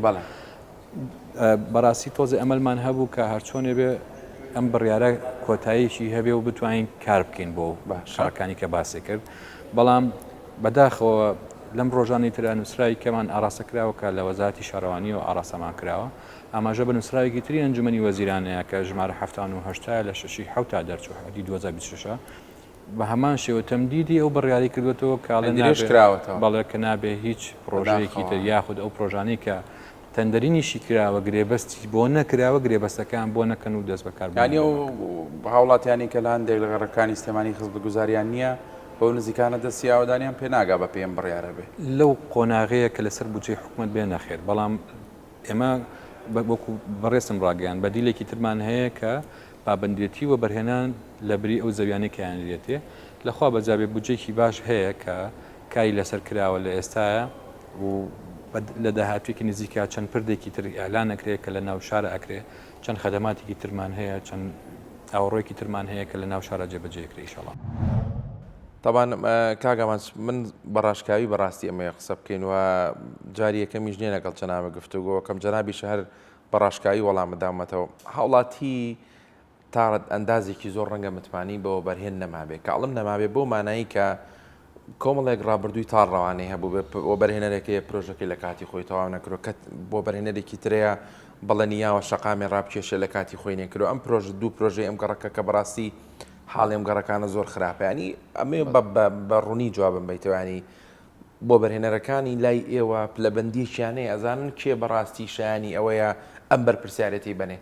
بەڕاستی تۆزە ئەمەلمان هەبوو کە هەرچۆنێ بێ ئەم بڕیارە کۆتاییشی هەبێ و بتوانین کار بکەین بۆ شارەکانی کە باسی کرد بەڵام بەداخەوە لەم ڕۆژانی ترە نووسراوی کەمان ئاراسەکراوە کە لە وەزارەتی شارەوانی و ئاراسەمان کراوە ئاماژە بە نووسراوێکی تری ئەنجومەنی وەزیرانەیە کە ژمارە 78 لە 6 حوتا دەرچوو هەدی 2026 بە هەمان شێوە تەمدیدی ئەو بڕیاری کردوێتەوە کاڵێنش کراوەتەوە بەڵێ کە نابێ هیچ پرۆژەیەکی تر یاخود ئەو پرۆژانەی کە تەندەرینیشی کراوە گرێبەستی بۆ نەکراوە گرێبەستەکان بۆ نەکەن و دەست بەکار ینی ئەو هاوڵاتیانی کە لە هەندێک لە گەڕەکانی سلێمانی خزمەت گوزاریان نییە بەو نزیکانە دەستی ئاوادانیان پێ ناگا بە پێم بڕیارە بێ لەو قۆناغەیە کە لەسەر بودجەی حکوومەت بێ نەخێر بەڵام ئێمە وەکو بەڕێستم ڕاگەیان بەدیلێکی ترمان هەیە کە پابەندێتی و بەرهێنان لە بری ئەو زەویانەی کەیان لێتێ لەخوا بەجابێ بودجێکی باش هەیە کە کاری لەسەر کراوە لە ئێستاە و لە داهاتوێکی نزیکا چەند پردێکی تر ئەعلان ئەکرێت کە لە ناو شارە ئەکرێ چەند خەدەماتێکی ترمان هەیە چەند ئاوڕۆیەکی ترمان هەیە کە لە ناو شارە جێبەجێکرێ ئینشاءڵڵا طبعا کاگامان من بەڕاشکاوی بەڕاستی ئەمە قسە بکەین و جاری یەکەمیش نییە لەگەڵ جەنابە گفتوگۆ کەم جەنابی شەهر بەڕاشکاوی وەڵامەدامەتەوە هاوڵاتی تا ئەندازێکی زۆر ڕەنگە متمانی بەوە بەرهێن نەمابێ کاڵم نەمابێ بۆ مانایی کە کۆمەڵێک ڕابردووی تا ڕەوانەی هەبوو بۆ بەرهێنەرێکی پرۆژەکەی لە کاتی خۆی تەواو نەکرۆ کە بۆ بەرهێنەرێکی ترەیە بەڵەنیاوە شەقامی ڕابکێشە لە کاتی خۆی نێکرۆ ئەم پرۆژە دوو پرۆژەی ئەم گەڕەکە کە بەڕاستی حاڵی ئەم گەڕەکانە زۆر خراپەیانی ئەمێ بە ڕوونی جوابم بیتەوانی بۆ بەرهێنەرەکانی لای ئێوە پلەبەندیشیانەیە ئەزانن کێ بەڕاستی شایانی ئەوەیە ئەم بەرپرسیارەتی بنێ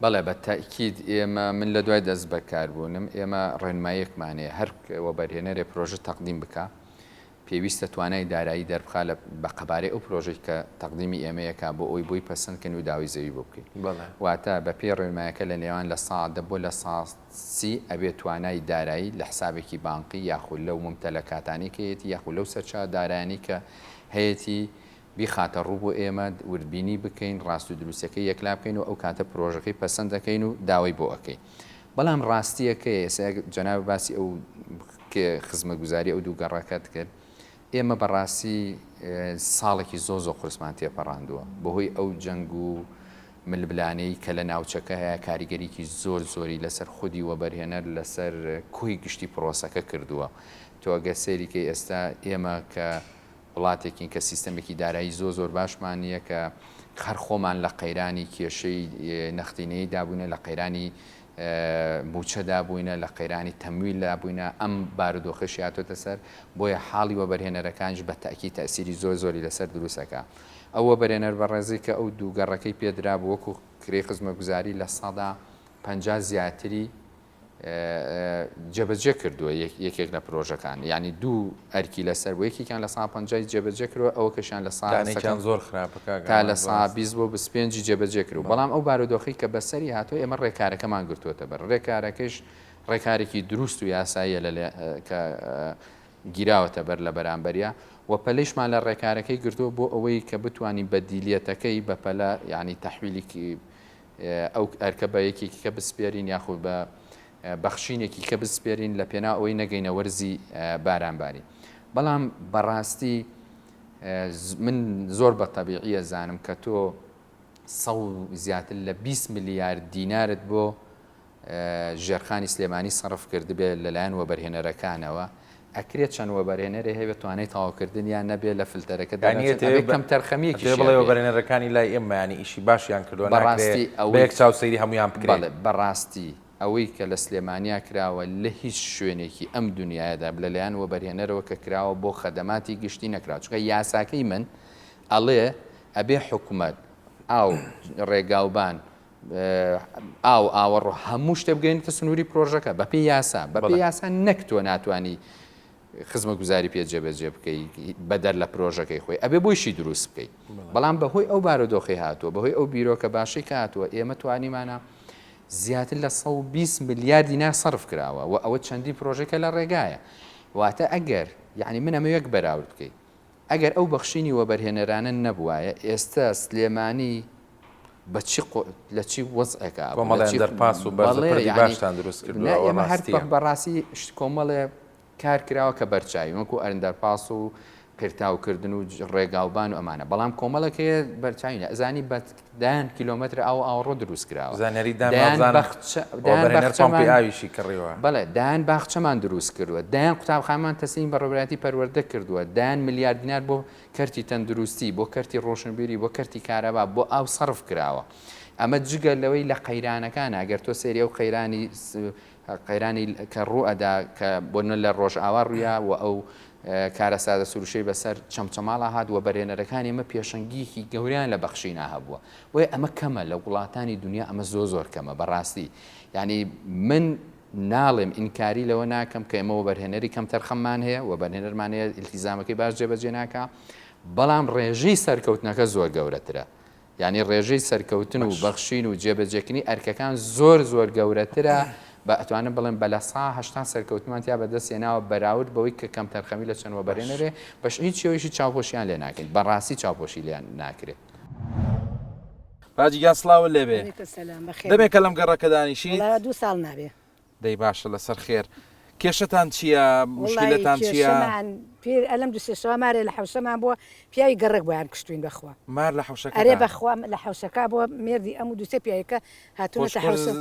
بەڵێ بە تاکید ئێمە من لە دوای دەست بەکاربوونم ئێمە ڕێنمایەکمانەیە هەر ئەوە بەرهێنەرێ پرۆژە تەقدیم بکە پێویستە توانای دارایی دەربخا لە بە قەبارەی ئەو پرۆژەی کە تەقدیمی ئێمەیەکە بۆ ئەوی بۆی پەسەندکردن و داوای زەوی بۆ بکەین واتە بە پێی ڕێنمایەکە لە نێوان لە ساڵدە بۆ لە ساڵسی ئەبێت توانای دارایی لە حسابێکی بانقی یاخود لەو ممتەلەکاتانی کەیەتی یاخود لەو سەرچا دارانی کە هەیەی بیخاتە ڕوو بۆ ئێمە وردبینی بکەین ڕاست و دروستەکەی یەکلا بکەین و ئەو کاتە پرۆژەکەی پەسەند دەکەین و داوای بۆ ئەەکەین بەڵام ڕاستیەکە ئێستا جەناب باسی ئەو خزمەتگوزاری ئەو دوو گەڕەکەت کرد ئێمە بەڕاستی ساڵێکی زۆر قورسمان تێپەڕاندووە بەهۆی ئەو جەنگ و ملبلانەی کە لە ناوچەکە هەیە کاریگەریکی زۆری لەسەر خودی وە بەرهێنەر لەسەر کۆی گشتی پرۆسەکە کردووە تۆگە سێریکەی ئێستا ئێمە کە وڵاتێکین کە سیستەمێکی دارایی زۆر باشمان نییە کە خەرخۆمان لە قەیرانی کێشەی نەختینەی دابووینە لە قەیرانی موچە دابووینە لە قەیرانی تەمویل دابووینە ئەم بارودۆخەشی هاتۆتە سەر بۆیە حاڵی وەبەرهێنەرەکانش بە تاکی تەسیری زۆری لەسەر دروستەکە ئەوە بەرهێنەر بەڕێزی کە ئەو دووگەڕەکەی پێدرا بوو وەکو کرێ خزمەتگوزاری لە سەدا 50 زیاتری جێبەجێ کردووە یەکێک لە پرۆژەکان یعنی دوو ئەرکی لەسەر بۆ یەکێکیان لە 150 جێبەجێ کردووە ئەوە کەشیان لە زۆر خراپەکە تا لە 20 بۆ 25 جێبەجێ کرد بەڵام ئەو بارودۆخی کە بەسەری هاتووە ئێمە ڕێکارەکەمان گرتووەتە بەر ڕێکارەکەش ڕێکارێکی دروست و یاساییە کە گیراوەتە بەر لە بەرامبەریە و پەلەیشمان لە ڕێکارەکەی گرتووە بۆ ئەوەی کە بتوانین بەدیلیەتەکەی بە پەلە یعنی تەحویلێکی ئەو ئەرکە بە یەکێکی کە بسپێرین یاخود بە بەخشینێکی کە بسپێرین لە پێنا ئەوەی نەگەینە وەرزی بارانباری بەڵام بەڕاستی من زۆر بە تەبیعیە زانم کە تۆ زیاتر لە 20 میلیارد دینارت بۆ ژێرخانی سلێمانی سەرف کردبێ لەلایەن وەبەرهێنەرەکانەوە ئەکرێت چەند وەبەرهێنەرێ هەیە توانێت تەواوکردن یان نەبێت لە فلتەرەکە کەم تەرخەمیەکی بڵێ وەبەرهێنەرەکانی لای ئێمە ینی ئیشی باشیان کردووە بەڕاستی ئەوەیەک چاوسەیری هەمویان بکرێت بەڕاستی ئەوەی کە لە سلێمانیا کراوە لە هیچ شوێنێکی ئەم دنیادا لەلایەن وەبەرهێنەرەوە کە کراوە بۆ خەدەماتی گشتی نەکراوە چونکە یاساکەی من ئەڵێ ئەبێ حکوومەت ئاو ڕێگاوبان ئاو ئاوەڕ هەموو شتێ بگەینێتە سنووری پرۆژەکە بە پێی یاسا بە پێی یاسا نەکتۆ ناتوانانی خزمەتگوزاری پێ جێبەجێ بکەی بەدەر لە پرۆژەکەی خۆی ئەبێ بۆیشی دروست بکەیت بەڵام بەهۆی ئەو بارودۆخی هاتووە بەهۆی ئەو بیرۆکە باشی کە هاتووە ئێمە توانیمانە زیاتر لە 120 میلیارد دینار سەرف کراوە و ئەوە چەندی پرۆژێکە لە ڕێگایە واتە ئەگەر یعنی من ئەمە یەک بەراورد بکەیت ئەگەر ئەو بەخشینی وەبەرهێنەرانە نەبوایە ئێستا سلێمانی لە چی وەزعەکە دەرپاس و بەرزەپردی باشتان دروست کردووە ئێمە هەر بەڕاستی کۆمەڵێ کار کراوە کە بەرچاوی وەکو ئەرندەرپاس و پێرتاوکردن و ڕێگاوبان و ئەمانە بەڵام کۆمەڵەکەیە بەرچاوینە ئەزانی بە 10 کیلۆمەتر ئاوڕۆ دروست کراوە زانەری ئاویشی کڕیوە بەڵێ دایان باخچەمان دروست کردووە دایان قوتابخانەمان تەسلیم بە ڕێبەرایەتی پەروەردە کردووە دایان میلیارد دینار بۆ کەرتی تەندروستی بۆ کەرتی ڕۆشنبیری بۆ کەرتی کارەبا بۆ ئاو سەرف کراوە ئەمە جگە لەوەی لە قەیرانەکان ئەگەر تۆ سێری ئەو قەیرانی کە ڕوئەدا کە بۆنە لە ڕۆژئاوا ڕوویە و ئەو کارە سادە سروشەی بەسەر چەمچەماڵە هات و بەرهێنەرەکانی ئمە پێشەنگیکی گەوریان لە بەخشینا هەبووە وێ ئەمە کەمە لە وڵاتانی دنیا ئەمە زۆر کەمە بەڕاستی یعنی من ناڵێم ئینکاری لەوە ناکەم کە ئێمە وەبەرهێنەری کەم تەرخەممان هەیە وەبەرهێنەرمان هەیە ئیلتیزامەکەی باش جێبەجێ ناکە بەڵام ڕێژەی سەرکەوتنەکە زۆر گەورەترە یعنی ڕێژەی سەرکەوتن و بەخشین و جێبەجێکنی ئەرکەکان زۆر گەورەترە بە ئەتوانم بڵێن بە لە 180 سەرکەوتمان تیا بەدەستێناوە بەراورد بەوەی کە کەم تەرخەمی لە چەند وەبەرهێنەرێ بەش هیچ شێوەیەکی چاوپۆشیان لێ ناکەین بەڕاستی چاوپۆشی لێیان ناکرێت باجیگان سڵاوە لێبێ دەبێت کە لەم گەڕەکە دانیشی 2 ساڵ نابێ دەی باشە لەسەر خێر کێشتان چییە مشکلتان چییە پێر ئەلم دوسێشەوە مارێ لە حوشەمان بووە پیاوی گەڕک بۆیان کشتوین بەخوا مار لە حوشەکە ئەرێ بەخوا لە حوشەکە بۆ مێردی ئەم دوسێ پیاوەکە هاتوونەتە حوشە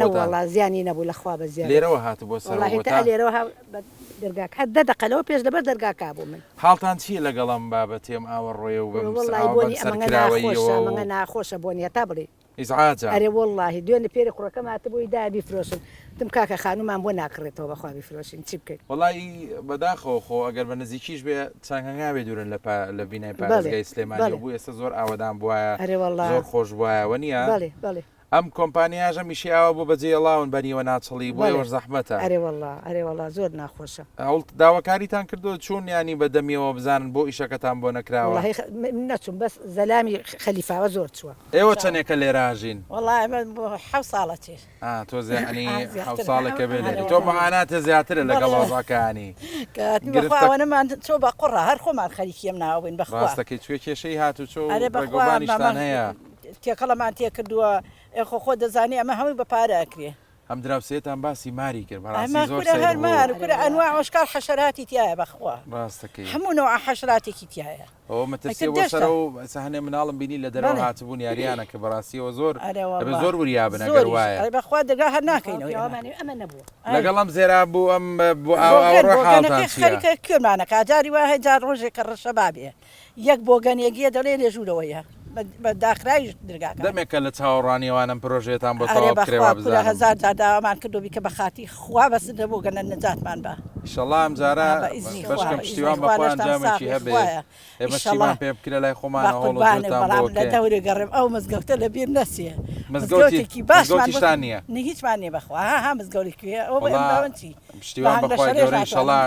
نەوەڵا زیانی نەبوو لەخوا بە زیان لێرەوە هاتو بۆ سەر لێرەوە دەرگاک هەر 10 دقەلەوە پێش لەبەر دەرگاکا بوو من حاڵتان چییە لەگەڵم بابەتێم ئاوەڕۆیە و بەمەگە ناخۆشە بۆنیە تا بڵێ ئەرێ وڵی دوێنە پێری کوڕەکەم هاتە بۆی دا بیفرۆشن دم کاکە خانومان بۆ ناکڕێتەوە بەخوا بیفرۆشین چی بکەیت وڵی بەداخەوە خۆ ئەگەر بە نزیکیش بێ چەندهنگاوێ دوورن لە بینای پارێزگای سلێمانی بوو ئێستا زۆر ئاوەدان بواە زۆر خۆش بواە نییە ئەم کۆمپانیاژە میشیاوە بۆ بەجێڵاون بەنیوە ناچڵی بۆ زەحمەتە ئەرێوەڵا زۆر ناخۆشە ئەوڵ داواکاریتان کردو چوون ینی بە دەمیەوە بزانن بۆ ئیشەکەتان بۆ نەکراوە نەچوون بەس زەلامی خەلیفاوە زۆر چووە ئێوە چەندێکە لێراژین وڵای حەو ساڵەتی تۆ زیانی حەو ساڵێکە بێنێت تۆ بەعاناتە زیاترە لەگەڵ وەڵاکانی گرفتەوەنەمان چۆ بە قوڕە هەر خۆمان خەریکیم ناوین بەخواستەکەی توێ کێشەی هاتو چۆ ڕێگوبانیشتان هەیە تێکەڵەمان تێ کردووە خۆ دەزانی ئەمە هەمووی بە پارە ئەکرێ ئەم دراوسێتان باسی ماری کرد ئەمە کورە هەر مار کورە ئەنواع وشکار حەشەراتی تایە بەخوا ڕاستەکەی هەموو نوع حەشراتێکی تایە ئەوە مەترسی بۆ سەرەوە سەهنێ مناڵم بینی لە دەرەوە هاتبوون یاریانە کە بەڕاستیەوە زۆر وریابن ئەگەر وایە بەخوا دەگا هەر ناکەینەوە ئەمە نەبووە لەگەڵ ئەم زێرا بوو ئەم بۆ ئاوەڕۆ حاڵتان خەریکە کوێمانەکە جاری وایە جار ڕۆژێک کە ڕەشە بابێ یەک بۆ گەنێگیە دەڵێ لێژوورەوەیە بە داخرای دەرگاکە دەمێکە لە چاوەڕانیوانم پرۆژێتان بۆ تەواو کرێوە هزار داوامان کردو بیکە بە خاتی خوا بەسن دەبوو گەنە نەجاتمان بە ئیشەڵا ئەم جارە بەشکەم پشتیوان بەخوا ئەنجامێکی هەبێ ئێمە شتیمان پێ بکرێ لای خۆمانە هەوڵ لە دەوری گەڕێم ئەو مزگەوتە لە بیر نەسیە مزگەوتێکی باشمان نییە هیچمان نیە بەخوا ها مزگەوری کوێ ئەو بەچی پشتیوان بەخوای گەورە ئیشەڵا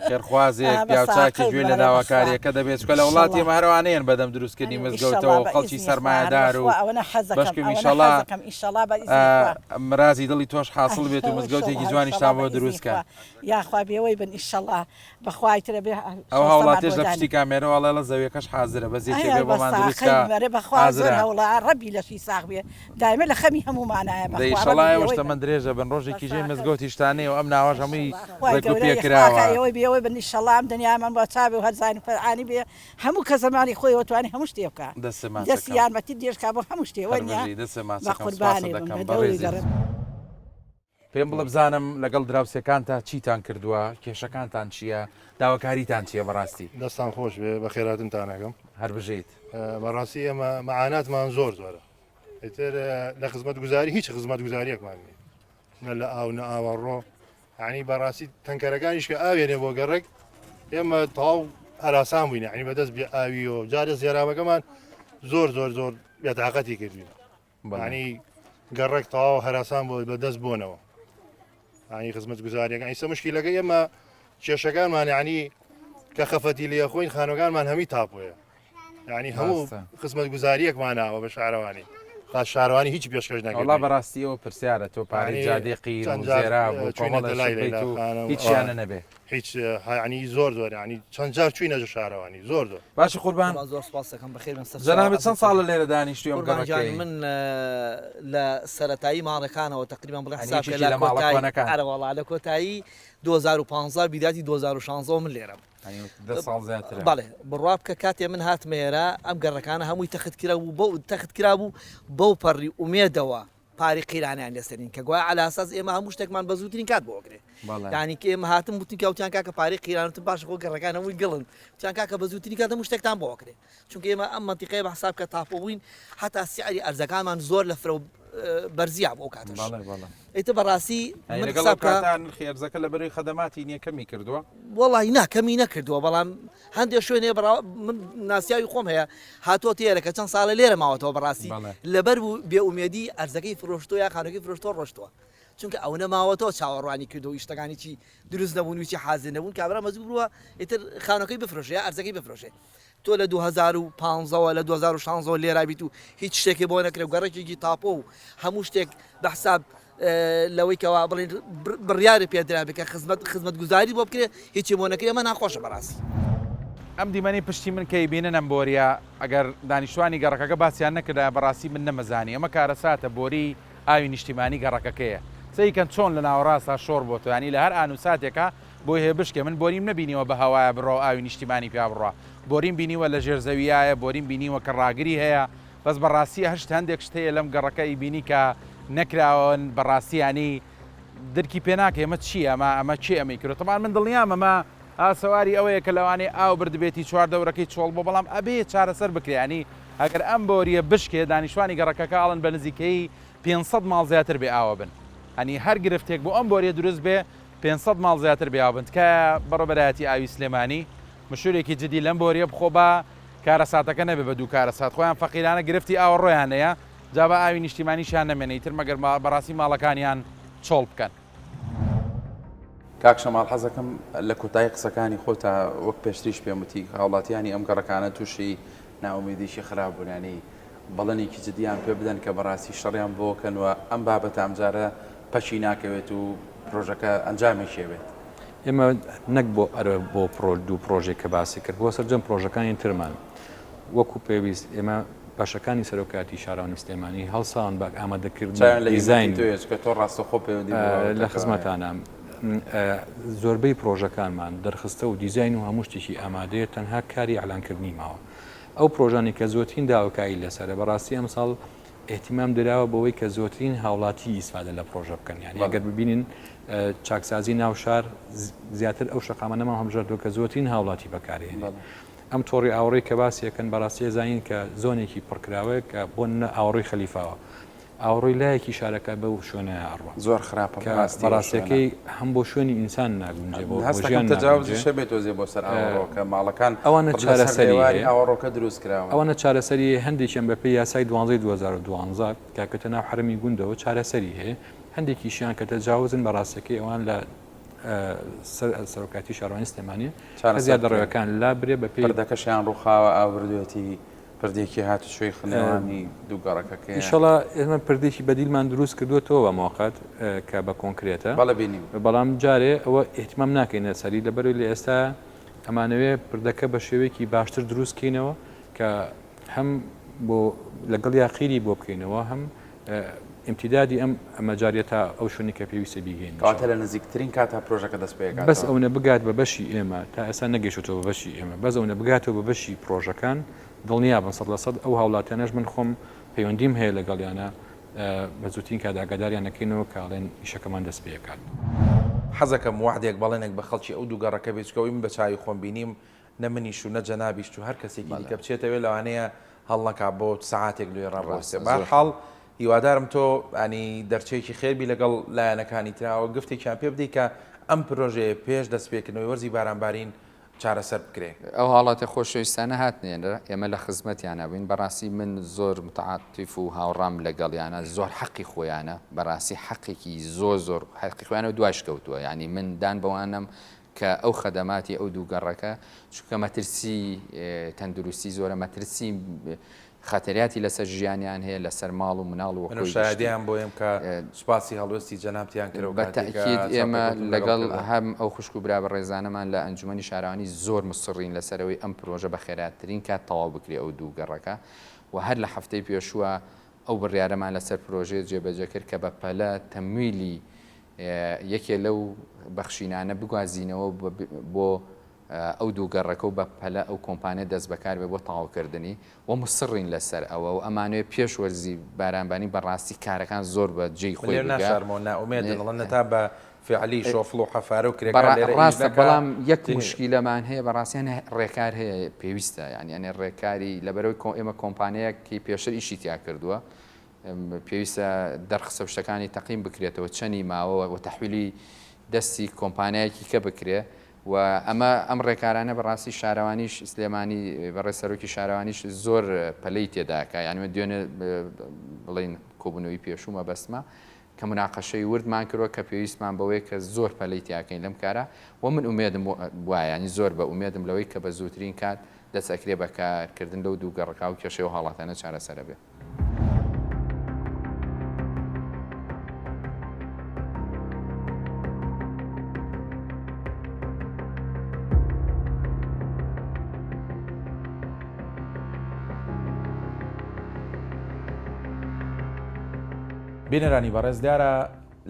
خێرخوازێک پیاوچاکی گوێ لە داواکاریەکە دەبێت چکە لە وڵاتی مەهرەوانەیەن بەدەم دروستکردنی مزگەوتەوە خەڵکی سرمایه‌دار و بەشکم ئیشەڵا مرازی دڵی تۆش حاصل بێت و مزگەوتێکی جوانیشتان بۆ دروستکە یاخوا بێەوەی بن ئیشەڵا بەخوای ترە بێ ئەو هەوڵاتێش لە پشتی کامێرەوەڵێ لە زەویەکەش حازرە بەزێکی بێ بۆمان دروستکە بەخوازر هەوڵا ڕەبی لەشی ساغ بێ دایمە لە خەمی هەمومانایە بەخوای ئێوەشتە من درێژە بن ڕۆژێکی ژێ مزگەوتیشتانەیە و ئەم ناوەش هەمووی پێکراوە ئەوەی بێەوەی بن ئیشەڵام دنیامان بۆ چاوێ و هەرزانی فەرعانی بێ هەموو کە زمانی خۆی وتوانی هەموو شتێ بکە دەستی یارمەتی دێشکا بۆ هەموو شتێوە پێم بڵە بزانم لەگەڵ دراوسەکانتە چیتان کردووە کێشەکانتان چییە داواکاریتان چییە بەڕاستی دەستان خۆش بێ بە خێراتنتانەکەم هەر بژیت بەڕاستی ئێمە مەعاناتمان زۆرە ئیتر لە خزمەت گوزاری هیچ خزمەت گوزاریەکمان نە لە ئاو نە ئاوەڕۆ عنی بەڕاستی تەنکەرەکانیش کە ئاوێنێ بۆ گەڕێک ئێمە تەواو هەراسان بووین عنی بەدەست بێ ئاوی و جارە زێرابەکەمان زۆر بێتاقەتی کردوین عنی گەڕێک تەواو هەراسان بۆ بەدەست بوونەوە عنی خزمەت گوزاریەکان ئیسە مشکیلەکە ئێمە کێشەکانمان عنی کە خەفەتی لێ خۆین خانۆکانمان هەمی تاپۆیە ینی هەموو خزمەت گوزاریەکماناوە بە شارەوانی خاص شارەوانی هیچ پێشکەش نەکرد وڵا بەڕاستیەوە پرسیارە تۆ پارەی جادێ قیر و زێرا بۆ هیچیانە نەبێ هیچ ینی زۆر ینی چەند جار چوینە شارەوانی زۆر باشە قوربان زۆر سپاس دەکەم بەخێر جەنابەت چەند ساڵە لێرە دانیشتووی ئەم گەڕەکەی من لە سەرەتایی ماڵەکانەوە تقریبان بڵێ حسابکە لە کۆتایی 2015 بیداتی 2016 من لێرەم بەڵێ بڕوا بکە کاتێ من هاتمێرە ئەم گەڕەکانە هەمووی تەخت کرا بوو بەو پەڕی ئومێدەوە پاری قیرانیان لەسەرین کە گویا علاساس ئێمە هەموو شتێکمان بە زووترین کات بۆگرێ ینی کە ئێمە هاتم وتین کەوتیان کاکە پاری قیرانتم باش خۆ گەڕەکان هەمووی گڵن وتیان کاکە بە زووترین کات هەموو شتێکتان بۆکرێ چونکە ئێمە ئەم منتیقەیە بە حساب کە تاپۆ بووین هەتا سیعری ئەرزەکانمان زۆر لە فرە بەرزیاب ئەو کاتش ئیتە بەڕاستی خێرزەکە لە بەرەی خەدەماتی نییەکەمی کردووە وڵی ناکەمی نەکردووە بەڵام هەندێک شوێنێ من ناسیاوی خۆم هەیە هاتۆ تێرە کە چەند ساڵە لێرە ماوەتەوە بەڕاستی لەبەر بوو بێئومێدی ئەرزەکەی فرۆشتۆ یا خانەکەی فرۆشتۆ ڕۆشتووە چونکە ئەو نەماوەتەوە چاوەڕوانی کردو ئیشتەکانی چی دروست نەبوون ویچی حازر نەبوون کابرا مەزوو بووە ئیتر خانەکەی بفرۆشێ یا ئەرزەکەی بفرۆشێ تۆ لە 2015 لە 2016 لێرابیت و هیچ شتێکی بۆ نەکرێ گەڕێکێکی تاپۆ و هەموو شتێک بە حساب لەوەی کەوا بڵێن بڕیارە پێدرا بکە خزمەت گوزاری بۆ بکرێ هیچی بۆ نەکرێ ئەمە ناخۆشە بەڕاستی ئەم دیمەنی پشتی من کەی بینن ئەم بۆریە ئەگەر دانیشتوانی گەڕەکەەکە باسییان نەکردا بەڕاستی من نەمەزانی ئەمە کارەساتە بۆری ئاوی نیشتیمانی گەڕەکەکەیە سیکەن چۆن لە ناوەڕاستە شۆڕ بۆ تۆ ینی لە هەر ئانوساتێکە بۆی هەیە بشکێ من بۆریم نبینیوە بە هەوایە بڕۆ ئاوی نیشتیمانی پیا بڕە بۆریم بینیوە لە ژێرزەویایە بۆریم بینیوە کە ڕاگری هەیە بەس بەڕاستی هەشت هەندێک شتەیە لەم گەڕەکەی بینی کە نەکراون بەڕاستی ینی دەرکی پێ ناکە ئەمە چییە ئەمە چی ئەمەی کرد تەمان من دڵنیام ئەمە ئاسەواری ئەوەیە کە لەوانەیە ئاو بردبێتی چوار دەورەکەی چۆڵ بۆ بەڵام ئەبێ چارەسەر بکرێنی ئەگەر ئەم بۆریە بشکێ دانیشتوانی گەڕەکەکە ئاڵن بە نزیکەی 500 ماڵ زیاتر بێ ئاوە بن ئەنی هەر گرفتێک بۆ ئەم بۆریە دروست بێ 500 ماڵ زیاتر بێ ئاو بن کە بەڕۆبەرایەتی ئاوی سلێمانی مشورێکی جدی لەم بۆریە بخۆ بە کارەساتەکە نەبێ بە دوو کارەسات خۆیان فەقیرانە گرفتی ئاوە ڕۆیانەیە جا بە ئاوی نیشتیمانیشان نەمێنێ تر مەگەر بەڕاستی ماڵەکانیان چۆڵ بکەن کاک شەماڵ حەزەکەم لە کۆتایی قسەکانی خۆتە وەک پێشتریش پێموتی هاوڵاتیانی ئەم گەڕەکانە تووشی ناومێدیشی خراپ بوونانی بەڵێنێکی جدیان پێ بدەن کە بەڕاستی شەڕیان بۆکەنەوە ئەم بابەت ئەمجارە پەچی ناکەوێت و پرۆژەکە ئەنجامی شێوێت ئێمە نەک بۆ دوو پرۆژێک کە باسی کرد بۆ سەرجەم پرۆژەکانی ترمان وەکو پێویست ئێمە باشەکانی سەرۆکاتی شارەوانی سلێمانی هەڵسان بە ئامادەکردن دیزاین تۆ ڕاستەخۆ پەیوەندی لە خزمەتانە زۆربەی پرۆژەکانمان دەرخستە و دیزاین و هەموو شتێکی ئامادەیە تەنها کاری ئەعلانکردنی ماوە ئەو پرۆژانی کە زۆرترین داواکایی لەسەرە بەڕاستی ئەمساڵ احتیمام درراوە بەوەی کە زۆرترین هاوڵاتی ئیسفادە لە پرۆژە بکەن یعنی ئەگەر ببینین چاکسازی ناو شار زیاتر ئەو شەقامانەمە هەمژاردووە کە زۆرترین هاوڵاتی بەکارێن ئەم تۆڕی ئاوڕێی کە باسیەکەن بەڕاستی زانین کە زۆنێکی پڕکراوە کە بۆ ئاوڕۆی خەلیفاوە ئاوڕۆی لایەکی شارەکە بەو شوێنە ئاڕوە زۆر خراپە بەڕاستیەکەی هەم بۆ شوێنی ئینسان ناگونجێ بۆ ژیان تەجاوزی بێت تۆزێ بۆ سەر ئاوڕۆکە ماڵەکان ئەوانە چارەسەری ئاوڕۆکە دروست کراوە ئەوانە چارەسەری هەندێکیان بەپێی یاسای 2012 کاکەتە ناو حرمی گوندەوە چارەسەری هەیە هەندێکیشیان کە تەجاوزن بەڕاستەکەی ئەوان لە سەرۆکاتی شارەوانی سلێمانی زیاد دەڕێوەکان لا برێ بەپێی پردەکەشیان ڕووخاوە ئاوردوێتی پردێکی هاتو شوێی خنێوانی دووگەڕەکەکە ئینشەڵا ئێمە پردێکی بەدیلمان دروست کردوێتەوە بە مۆقەت کە بە کۆنکرێتە بەڵام جارێ ئەوە احتیمام ناکەینە سەری لەبەروی لە ئێستا ئەمانەوێ پردەکە بە شێوەیەکی باشتر دروستکەینەوە کە هەم بۆ لەگەڵ یاخیری بۆ بکەینەوە هەم امتدادی ئەم ئەمەجارێتە ئەو شوێنی کە پێویستە بیگەین کاتە لە نزیکترین کاتا پرۆژەکە دەست پێکات بەس ئەوە بگات بە بەشی ئێمە تا ئێستا نەگەیشتەوە بە بەشی ئێمە بەس ئەوە بگاتەوە بە بەشی پرۆژەکان دڵنیا بن 100% ئەو هاوڵاتیانەش من خۆم پەیوەندیم هەیە لەگەڵیانە بە زووترین کاداگاداریان نەکەینەوە کاڵێن ئیشەکەمان دەست پێکات حەزەکەم وحدێک بەڵێنێک بە خەڵکی ئەو دووگەڕەکە بێچکەوەی من بە چاوی خۆم بینیم نەمنیش و نەجەنابیش و هەر کەسێکی دیکە بچێتەوێ لەوانەیە هەڵ نەکا بۆ سەعاتێک لێ ڕاڕاستێ بەرحاڵ هیوادارم تۆ ئەنی دەرچەیەکی خێربی لەگەڵ لایەنەکانی تراوە گفتێکیان پێ بدەیت کە ئەم پرۆژەیە پێش دەستپێکردنەوەی وەرزی بارانبارین چارەسەر بکرێ ئەو حاڵاتە خۆشەویستانە هاتنێنە ئێمە لە خزمەتیانە بووین بەڕاستی من زۆر متعاتیف و هاوڕام لەگەڵیانە زۆر حەقی خۆیانە بەڕاستی حەقێکی زۆر حەقی خۆیانە دوایش کەوتووە ینی من دان بەوانم کە ئەو خەدەماتی ئەو دووگەڕەکە چونکە مەترسی تەندروستی زۆرە مەترسی خاتریاتی لەسەر ژیانیان هەیە لەسەر ماڵ و مناڵ و شایدیان بۆ ئێم کە سوپاسی هەڵوەستی جەنابتیان کرد بەتەکید ئێمە لەگەڵ هەم ئەو خوشک و برا بە ڕێزانەمان لە ئەنجومەنی شارەوانی زۆر مسڕین لەسەرەوەی ئەم پرۆژە بە خێراتترین کات تەواو بکرێ ئەو دووگەڕەکە و هەر لە هەفتەی پێشووە ئەو بڕیارەمان لەسەر پرۆژێ جێبەجێ کرد کە بە پەلە تەمویلی یەکێ لەو بەخشینانە بگوازینەوە بۆ ئەو دووگەڕەکە و بە پەلە ئەو کۆمپانیا دەست بەکار بێ بۆ تەواوکردنی و مسڕین لەسەر ئەوە و ئەمانوێ پێش وەرزی بارانبانی بەڕاستی کارەکان زۆر بە جێی خۆی ناشارمۆناومێدڵەن تا بە فعلی شۆفڵ و حەفارە و ڕاستە بەڵام یەک مشکیلەمان هەیە بەڕاستیان ڕێکار هەیە پێویستە ینی ئەنێ ڕێکاری لەبەرەوەی ئێمە کۆمپانیەکی پێشتر ئیشی تیا کردووە پێویستە دەرخسە شتەکانی تەقیم بکرێتەوە چەندی ماوەوە و تەحویلی دەستی کۆمپانیایەکی کە بکرێ و ئەم ڕێکارانە بەڕاستی شارەوانیش سلێمانی بەڕێ سەرۆکی شارەوانیش زۆر پەلەی تێداکە یانوە دوێنێ بڵین کۆبوونەوەی پێشومە بەسمە کە مناقەشەی وردمان کردوە کە پێویستمان بەوەی کە زۆر پەلەی تیاکەین لەم کارە و من ئومێدم وایە ینی زۆر بە ئومێدم لەوەی کە بە زووترین کات دەسەکرێ بەکارکردن لەو دووگەڕەکە و کێشەی و هاڵاتانە چارەسەرە بێ. بینەرانی بەڕێز دیارە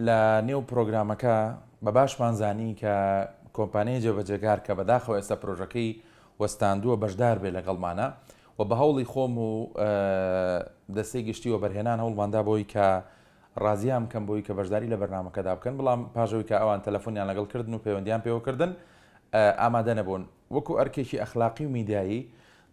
لە نێو پرۆگرامەکە بە باشمان زانی کە کۆمپانیای جێبەجێکار کە بەداخەوە ئێستا پرۆژەکەی وەستاندووە بەشدار بێ لەگەڵمانە و بە هەوڵی خۆم و دەستەی گشتی و بەرهێنان هەوڵماندا بۆی کە ڕازیان بکەم بۆی کە بەشداری لە بەرنامەکەدا بکەن بەڵام پاژەوەی کە ئەوان تەلەفۆنیان لەگەڵ کردن و پەیوەندیان پێوەکردن ئامادە نەبوون وەکو ئەرکێکی ئەخلاقی و میدیایی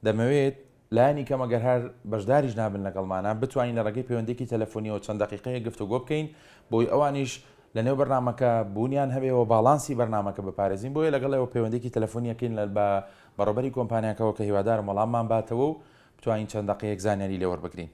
دەمەوێت لایانی کەمە گەر هەر بەشداریش نابن لەگەڵمانە بتوانین لە ڕێگەی پەیوەندێکی تەلەفۆنیەوە چەند دقیقەیە گفتوگۆ بکەین بۆی ئەوانیش لە نێو بەرنامەکە بوونیان هەبێەوە باڵانسی بەرنامەکە بپارێزین بۆیە لەگەڵەوە پەیوەندێکی تەلەفۆنیەکەین لە بەڕۆبەری کۆمپانیاکەەوە کە هیوادارم وەڵاممان باتەوە و بتوانین چەند دقیقەیەک زانیاری لێوە بگرین.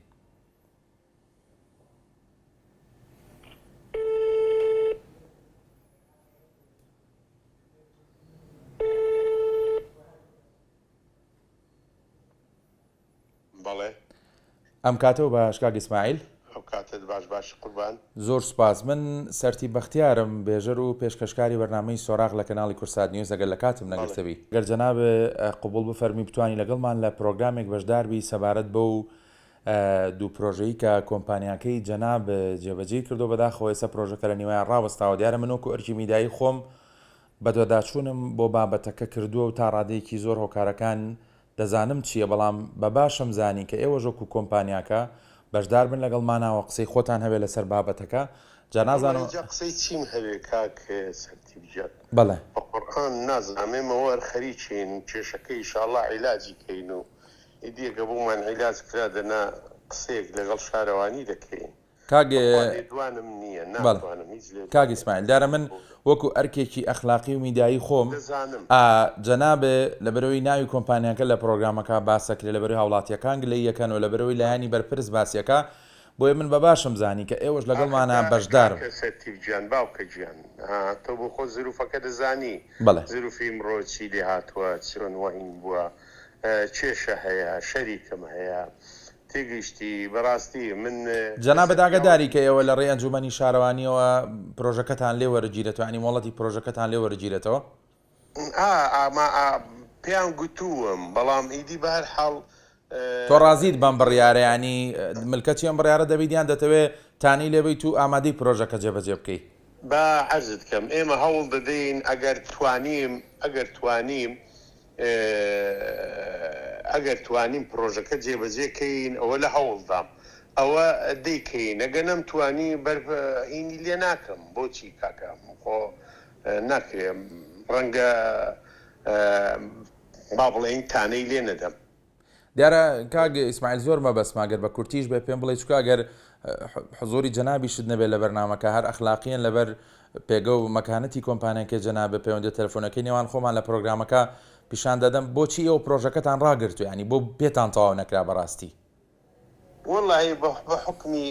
ئەم کاتەوە بە شکاک ئیسماعیل باش قوربان زۆر سوپاس من سەرتی بەختیارم بێژەر و پێشکەشکاری بەرنامەی سۆراغ لە کەناڵی کورسات نیوز ئەگەر لە کاتم نەگرتەوی گەر جەناب قبول بفەرمی بتوانی لەگەڵمان لە پرۆگرامێک بەشداربی سەبارەت بە و دوو پرۆژەیە کە کۆمپانیاکەی جەناب جێبەجێ کردو بەداخەوە ئێستا پرۆژەکە لە نیوەیان ڕاوەستاوە دیارە من وەکو ئەرکی میدایی خۆم بەدوەداچوونم بۆ بابەتەکە کردووە و تا ڕادەیەکی زۆر هۆکارەکان دەزانم چییە بەڵام بە باشم زانی کە ئێوە ژۆکو کۆمپانیاکە بەشدار بن لەگەڵماناوە قسەی خۆتان هەبێ لەسەر بابەتەکە جا نازانم قسەی چیم هەبێ کاک سەرتیبجات بەڵێ بەقورئان نازانامێمەوە خەریکین کێشەکەی ئینشاءالله عیلاجی کەین و ئیدیەکە بۆمان عیلاج کرا دەنا قسەیەک لەگەڵ شارەوانی دەکەین دوانم نییە ناتوانم هیچ لێ کاک ئیسماعیل دارە من وەکو ئەرکێکی ئەخلاقی و میدایی خۆم جەنابێ لەبەرەوەی ناوی کۆمپانیاکە لە پرۆگرامەکە باسەکرێ لەبەرەوەی هاوڵاتیەکان گلەی یەکەن و لەبەرەوەی لایانی بەرپرس باسیەکە بۆیە من بە باشم زانی کە ئێوەش لەگەڵمانە بەشدارم سەرتیبجان باوکە گیان تۆ بۆ خۆ زروفەکە دەزانی زروفی ئمڕۆ چی لێ هاتووە چۆن وەهین بووە کێشە هەیە شەریکم هەیە تێگەیشتی بەڕاستی من جەنابەت ئاگاداری کە ئێوە لە ڕێی ئەنجومەنی شارەوانیەوە پرۆژەکەتان لێ وەرەگیرێتەوە ینی مۆڵەتی پرۆژەکەتان لێ وەرەگیرێتەوە پێیان گوتووم بەڵام ئیدی بە هەر حاڵ تۆ ڕازیت بەم بڕیارەیانی ملکەتی ئەم بڕیارە دەبیدیان دەتەوێت تانی لێبیت و ئامادەی پرۆژەکە جێبەجێ بکەیت با عەرزت کەم ئێمە هەوڵ دەدەین ئەگەر توانیم پرۆژەکە جێبەجێکەین ئەوە لە هەوڵدام ئەوە دەیکەین ئەگە نەمتوانی بەرهینی لێ ناکەم بۆچی کاکەم خۆ ناکرێم ڕەنگە با بڵێین تانەی لێ نەدەم دیارە کاک ئیسماعیل زۆر مەبەسماگەر بە کورتیش بێ پێم بڵێ چکە ئەگەر حزوری جەنابی شت نەبێت لە بەرنامەکە هەر ئەخلاقیان لەبەر پێگە و مەکانەتی کۆمپانیاکە جەنابە پەیوەندی تەلەفۆنەکەی نێوان خۆمان لە پرۆگرامەکە پیشان دەدەم بۆچی ئەو پرۆژەکەتان ڕاگرتو ینی بۆ پێتان تەواو نەکرا بەڕاستی وەڵی بە حکمی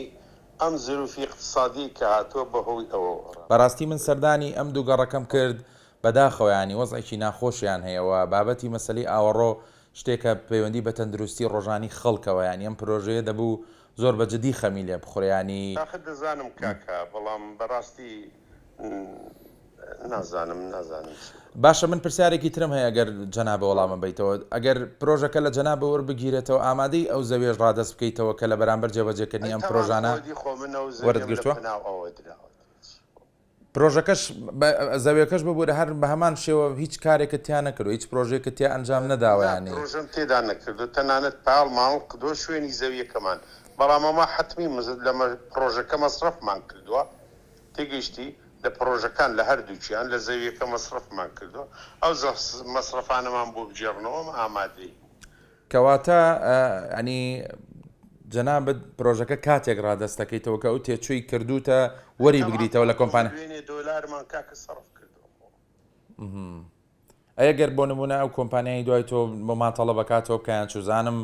ئەم زروفی اقتصادی کە هاتووە بەهۆی ئەوە بەڕاستی من سەردانی ئەم دوو گەڕەکەم کرد بەداخەوە ینی وەزعێکی ناخۆشیان هەیەەوە بابەتی مەسەلەی ئاوەڕۆ شتێکە پەیوەندی بە تەندروستی ڕۆژانی خەڵکەوە ینی ئەم پرۆژەیە دەبوو زۆر بەجددی خەمی لێ بخۆیانی دەزانم کاکە بەڵام بەڕاستی نازانم باشە من پرسیارێکی ترم هەیە ئەگەر جەنابە وەڵامە بیتەوە ئەگەر پرۆژەکە لە جەنابە وەربگیرێتەوە ئامادەی ئەو زەوێش ڕادەست بکەیتەوە کە لە بەرامبەر جێبەجێکردنی ئەم پرۆژانە وەرگرتووە پرۆژەکەش زەویەکەش ببوورە هەر بە هەمان شێوە هیچ کارێکە تیان نەکردو هیچ پرۆژێکە تیا ئەنجام نەداوەیانی پرۆژەم تێدا نەکردو تەنانەت پاڵ ماڵ قدۆ شوێنی زەویەکەمان بەڵام ئەمە حتمی لەمە پرۆژەکە مەصرفمان کردووە تێگەیشتی لە پرۆژەکان لە هەردووچیان لە زەویەکە مەصرفمان کردووە ئەو مەصرفانەمان بۆ بجێڕنەوە ئامادەی کەواتە ئەنی جەنابەت پرۆژەکە کاتێک ڕادەستەکەیتەوە کە ئەو تێچووی کردوتە وەری بگریتەوە لە کۆمپانیا دۆلارمان کاکە سەرف کردەوە ئەگەر بۆ نمونە ئەو کۆمپانیای دوای تۆ بۆ ماتەڵە بکاتەوە بکەیان چوزانم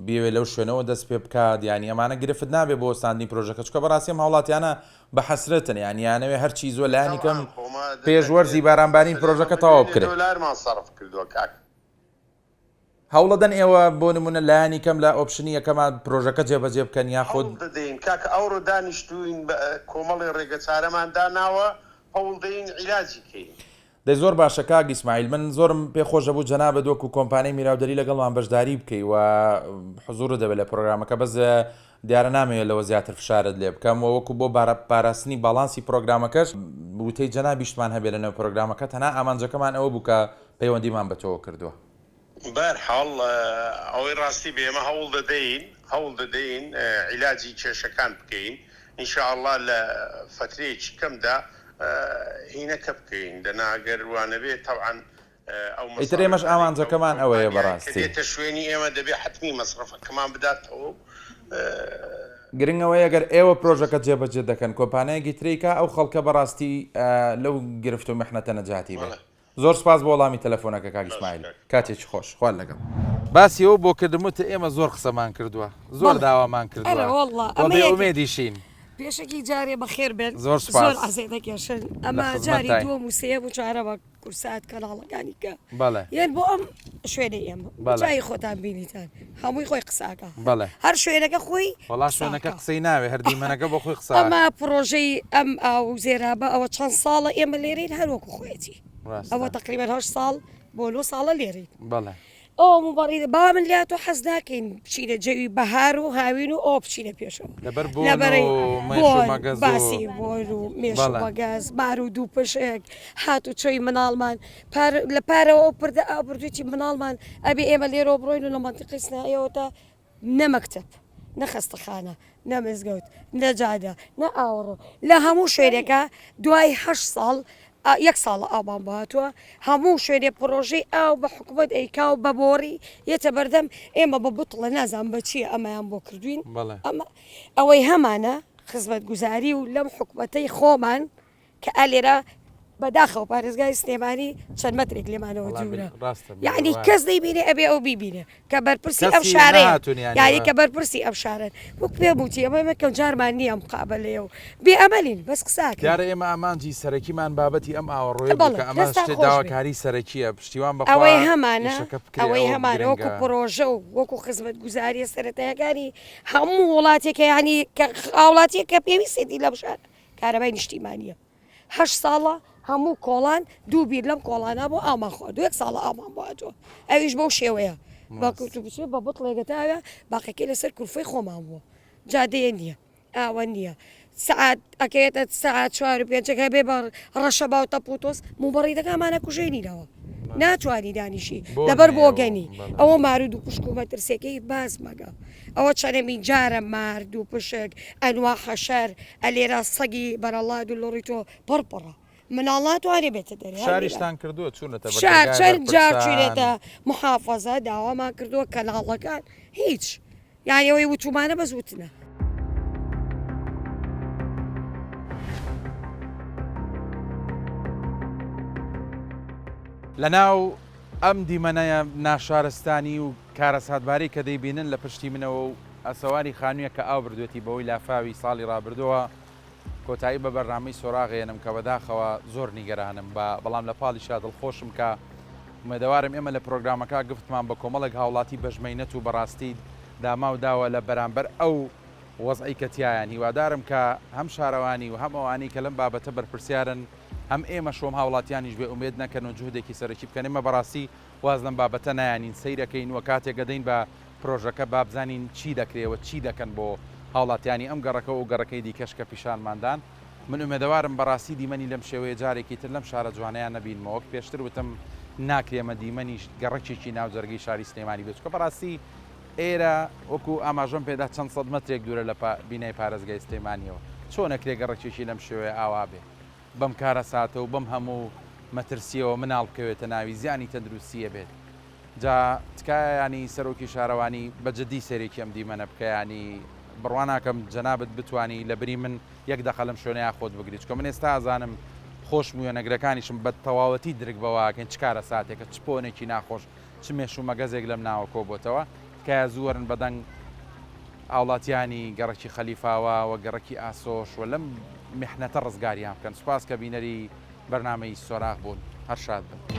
بیاوێ لەو شوێنەوە دەست پێ بکات ینی ئەمانە گرفت نابێ بۆ ئستاندی پرۆژەکە چکە بەڕاستیم هاوڵاتیانە بە حەسرەتن یانیانەوێ هەرچی زۆر لایانی کەم پێشوەرزی بارانبارین پرۆژەکە تەواو بکرێت دۆلارمان سەرف کردووە کاک هەوڵەدەن ئێوە بۆ نمونە لایانی کەم لە ئۆپشنی یەکەمان پرۆژەکە جێبەجێ بکەن یاخود دەدەین کاکە ئەوڕۆ دانیشتوین کۆمەڵی ڕێگە چارەمان داناوە هەوڵ دەین عیلاجی کەین دەی زۆر باشە کاک ئیسماعیل من زۆرم پێخۆشە بوو جەنابەت وەکو کۆمپانیای میراودەری لەگەڵمان بەشداری بکەی و حزوورە دەبێت لە پرۆگرامەکە بەس دیارە نامەوێت لەوە زیاتر فشارت لێ بکەم وەکو بۆ پاراستنی باڵانسی پرۆگرامەکەش وتەی جەنابیشتمان هەبێت لەنێو پرۆگرامەکە تەنها ئامانجەکەمان ئەوە بوو کە پەیوەندیمان بە تۆ کردووە بەرحاڵ ئەوەی ڕاستی بێمە هەوڵ دەدەین عیلاجی کێشەکان بکەین ئینشاءالله لە فترەیەکی کەمدا هینەکە بکەین دەناگەر وانە بێت تەوعاً ئیتر ئێمەش ئامانجەکەمان ئەوەیە بەڕاستی دێتە شوێنی ئێمە دەبێت حتمی مەصرفەکەمان بداتەوە گرنگەوەی ئەگەر ئێوە پرۆژەکە جێبەجێ دەکەن کۆمپانیایەکی تریکە ئەو خەڵکە بەڕاستی لەو گرفت و میحنەتە نەجاتی بێت زۆر سپاس بۆ وەڵامی تەلەفۆنەکە کاک ئیسماعیل کاتێکی خۆش خوار لەگەڵ باسیەوە بۆ کردموتە ئێمە زۆر قسەمان کردووە زۆر داوامان کردووە بۆ بێئومێدیشین پێشێکی جارێ بەخێر بێت زۆر سپاس زۆر ئازێدەکێشن ئەمە جاری دووەم و سێم و چارە بە کورسات کەناڵەکانی کە یان بۆ ئەم شوێنەی ئێمە جای خۆتان بینیتان هەمووی خۆی قساکە هەر شوێنەکە خۆی وەڵا شوێنەکە قسەی ناوێ هەردیمەنەکە بۆ خۆی قسا ئەمە پرۆژەی ئەم ئاو زێرابە ئەوە چەند ساڵە ئێمە لێرەین هەروەکو خۆیەتی ئەوە تقریبا 8 ساڵ بۆ 9 ساڵە لێرەین ئەو مبڕی با من لاتۆ حەز ناکەین بچینە جەوی بەهار و هاوین و ئەو بچینە پێشەوە باسی بۆن و مێش وەگاز بار و دوو پشک هات و چۆی مناڵمان لە پارەوە پردە ئابردوێتی مناڵمان ئەبێ ئێمە لێرە بڕۆین و لە منتیقی سنایەوە تا نەمەکتب نەخەستەخانە نەمزگەوت نەجادە نە ئاوەڕۆ لە هەموو شوێنێکە دوای 8 ساڵ یەک ساڵە ئامان باتووە هەموو شوێنێ پرۆژەی ئاو بە حکوومەت ئەیکا و بە بۆڕی یەتە بەردەم ئێمە بە بوتڵە نازان بەچیە ئەمەیان بۆ کردوین ئەوەی هەمانە خزمەت گوزاری و لەم حکوومەتەی خۆمان کە ئالێرە بەداخەوە پارێزگای سلێمانی چەند مەترێک لێمانەوە دوورە یعنی کەس دەیبینێ ئەبێ ئەو بیبینێ کە بەرپرسی ئەم شارەیە یاری کە بەرپرسی ئەم شارن وەک پێم وتی ئەمە مەکەم جارمان نییە ئەم قابلەیە و بێ ئەمەلین بەس قساکە دیارە ئێمە ئامانجی سەرەکیمان بابەتی ئەم ئاوەڕۆیە بکە ئەمە داواکاری سەرەکیە پشتیوان بە ئەوەی هەمانە ئەوەی هەمانە وەکو پرۆژە و وەکو خزمەت گوزاریە سەرەتایەکانی هەموو وڵاتێکە ینی وڵاتیە کە پێویستێتی لەم شار کارەبای نیشتیمانیە 8 ساڵە هەموو کۆڵان دوو بیر لەم کۆڵانە بۆ ئامان خوا دوێک ساڵە ئامان باتەوە ئەویش بەو شێوەیە باکوت بچێت بە بڵێگەتاوە باقەکەی لەسەر کورفەی خۆمان بووە جادەیە نییە ئاوە نییە سعات ئەکەوێتە سعات 4 و 5 بێ بە ڕەشە باوتە پوتۆس موبەڕی دەکامانە کوژێنینەوە ناتوانانی دانیشی لەبەر بۆگەنی ئەوە مارود و پشک و مەترسێکەی باز مەگە ئەوە چەنەمی جارە مارد و پشک ئەنوا حەشەر ئەلێرا سەگی بەرەڵاد و لۆڕی تۆ پڕپڕە مناڵات وانێ بێتە دەرێ شاریشتان کردووە چوونەتە چەند جار چوێتە محافەزە داوامان کردووە کەناڵەکان هیچ یانی ئەوەی وتومانە بەزوتنە لە ناو ئەم دیمەنەیە ناشارستانی و کارەساتباری کە دەیبینن لە پشتی منەوە و ئەسەواری خانوویە کە ئاو بردوێتی بەوەی لافاوی ساڵی ڕابردووە کۆتایی بە بەرنامەی سۆراغێنم کە بەداخەوە زۆر نیگەرانم بەڵام لە پاڵیشا دڵخۆشم کە مەدەوارم ئێمە لە پرۆگرامەکە گفتمان بە کۆمەڵێک هاوڵاتی بەژمەینەت و بەڕاستی داما و داوە لە بەرامبەر ئەو وەزعی کەتیایان هیوادارم کە هەم شارەوانی و هەم ئەوانی کە لەم بابەتە بەرپرسیارن هەم ئێمە شۆم هاوڵاتیانیش بێ ئومێد نەکەن و جوهدێکی سەرەکی بکەنێمە بەڕاستی واز لەم بابەتە نایانین سەیرەکەین وە کاتێک دەین بە پرۆژەکە بابزانین چی دەکرێەوە چی دەکەن بۆ هاوڵاتیانی ئەم گەڕەکە و گەڕەکەی دیکەش کە پیشانماندان من ئومێدەوارم بەڕاستی دیمەنی لەم شێوەیە جارێکی تر لەم شارە جوانیان نەبینمەوە پێشتر وتم ناکرێمە دیمەنیش گەڕەکێکی ناو جەرگەی شاری سلێمانی بێت کە بەڕاستی ئێرە وەکو ئاماژەم پێدا چەند سەد مەترێک دوورە لە بینای پارێزگای سلێمانیەوە چۆن نەکرێ گەڕەکێکی لەم شێوەیە ئاوا بێ بەم کارە ساتە و بەم هەموو مەترسیەوە مناڵ بکەوێتە ناوی زیانی تەندروستیە بێت جا تکایە ینی سەرۆکی شارەوانی بەجددی سەرێکی ئەم دیمەنە بکەیانی بڕواناکەم جەنابەت بتانی لە بری من یەک دەخە لەم شوێنەیە خۆت بگریت کە من ئێستا ئازانم خۆش موویە نەگرەکانیشم بە تەواوەتی درک بەوەکەن چ کارە ساتێکە چ پۆنێکی ناخۆش چ مێش و مەگەزێک لەم ناوە کۆ بۆتەوە کە زوورن بەدەنگ ئاوڵاتیانی گەڕەکی خەلیفاوە و گەڕەکی ئاسۆش و لەم میحنەتە ڕزگاریان بکەن سوپاس کە بینەری بەرنامەی سۆراغ بوون هەر شاد بن.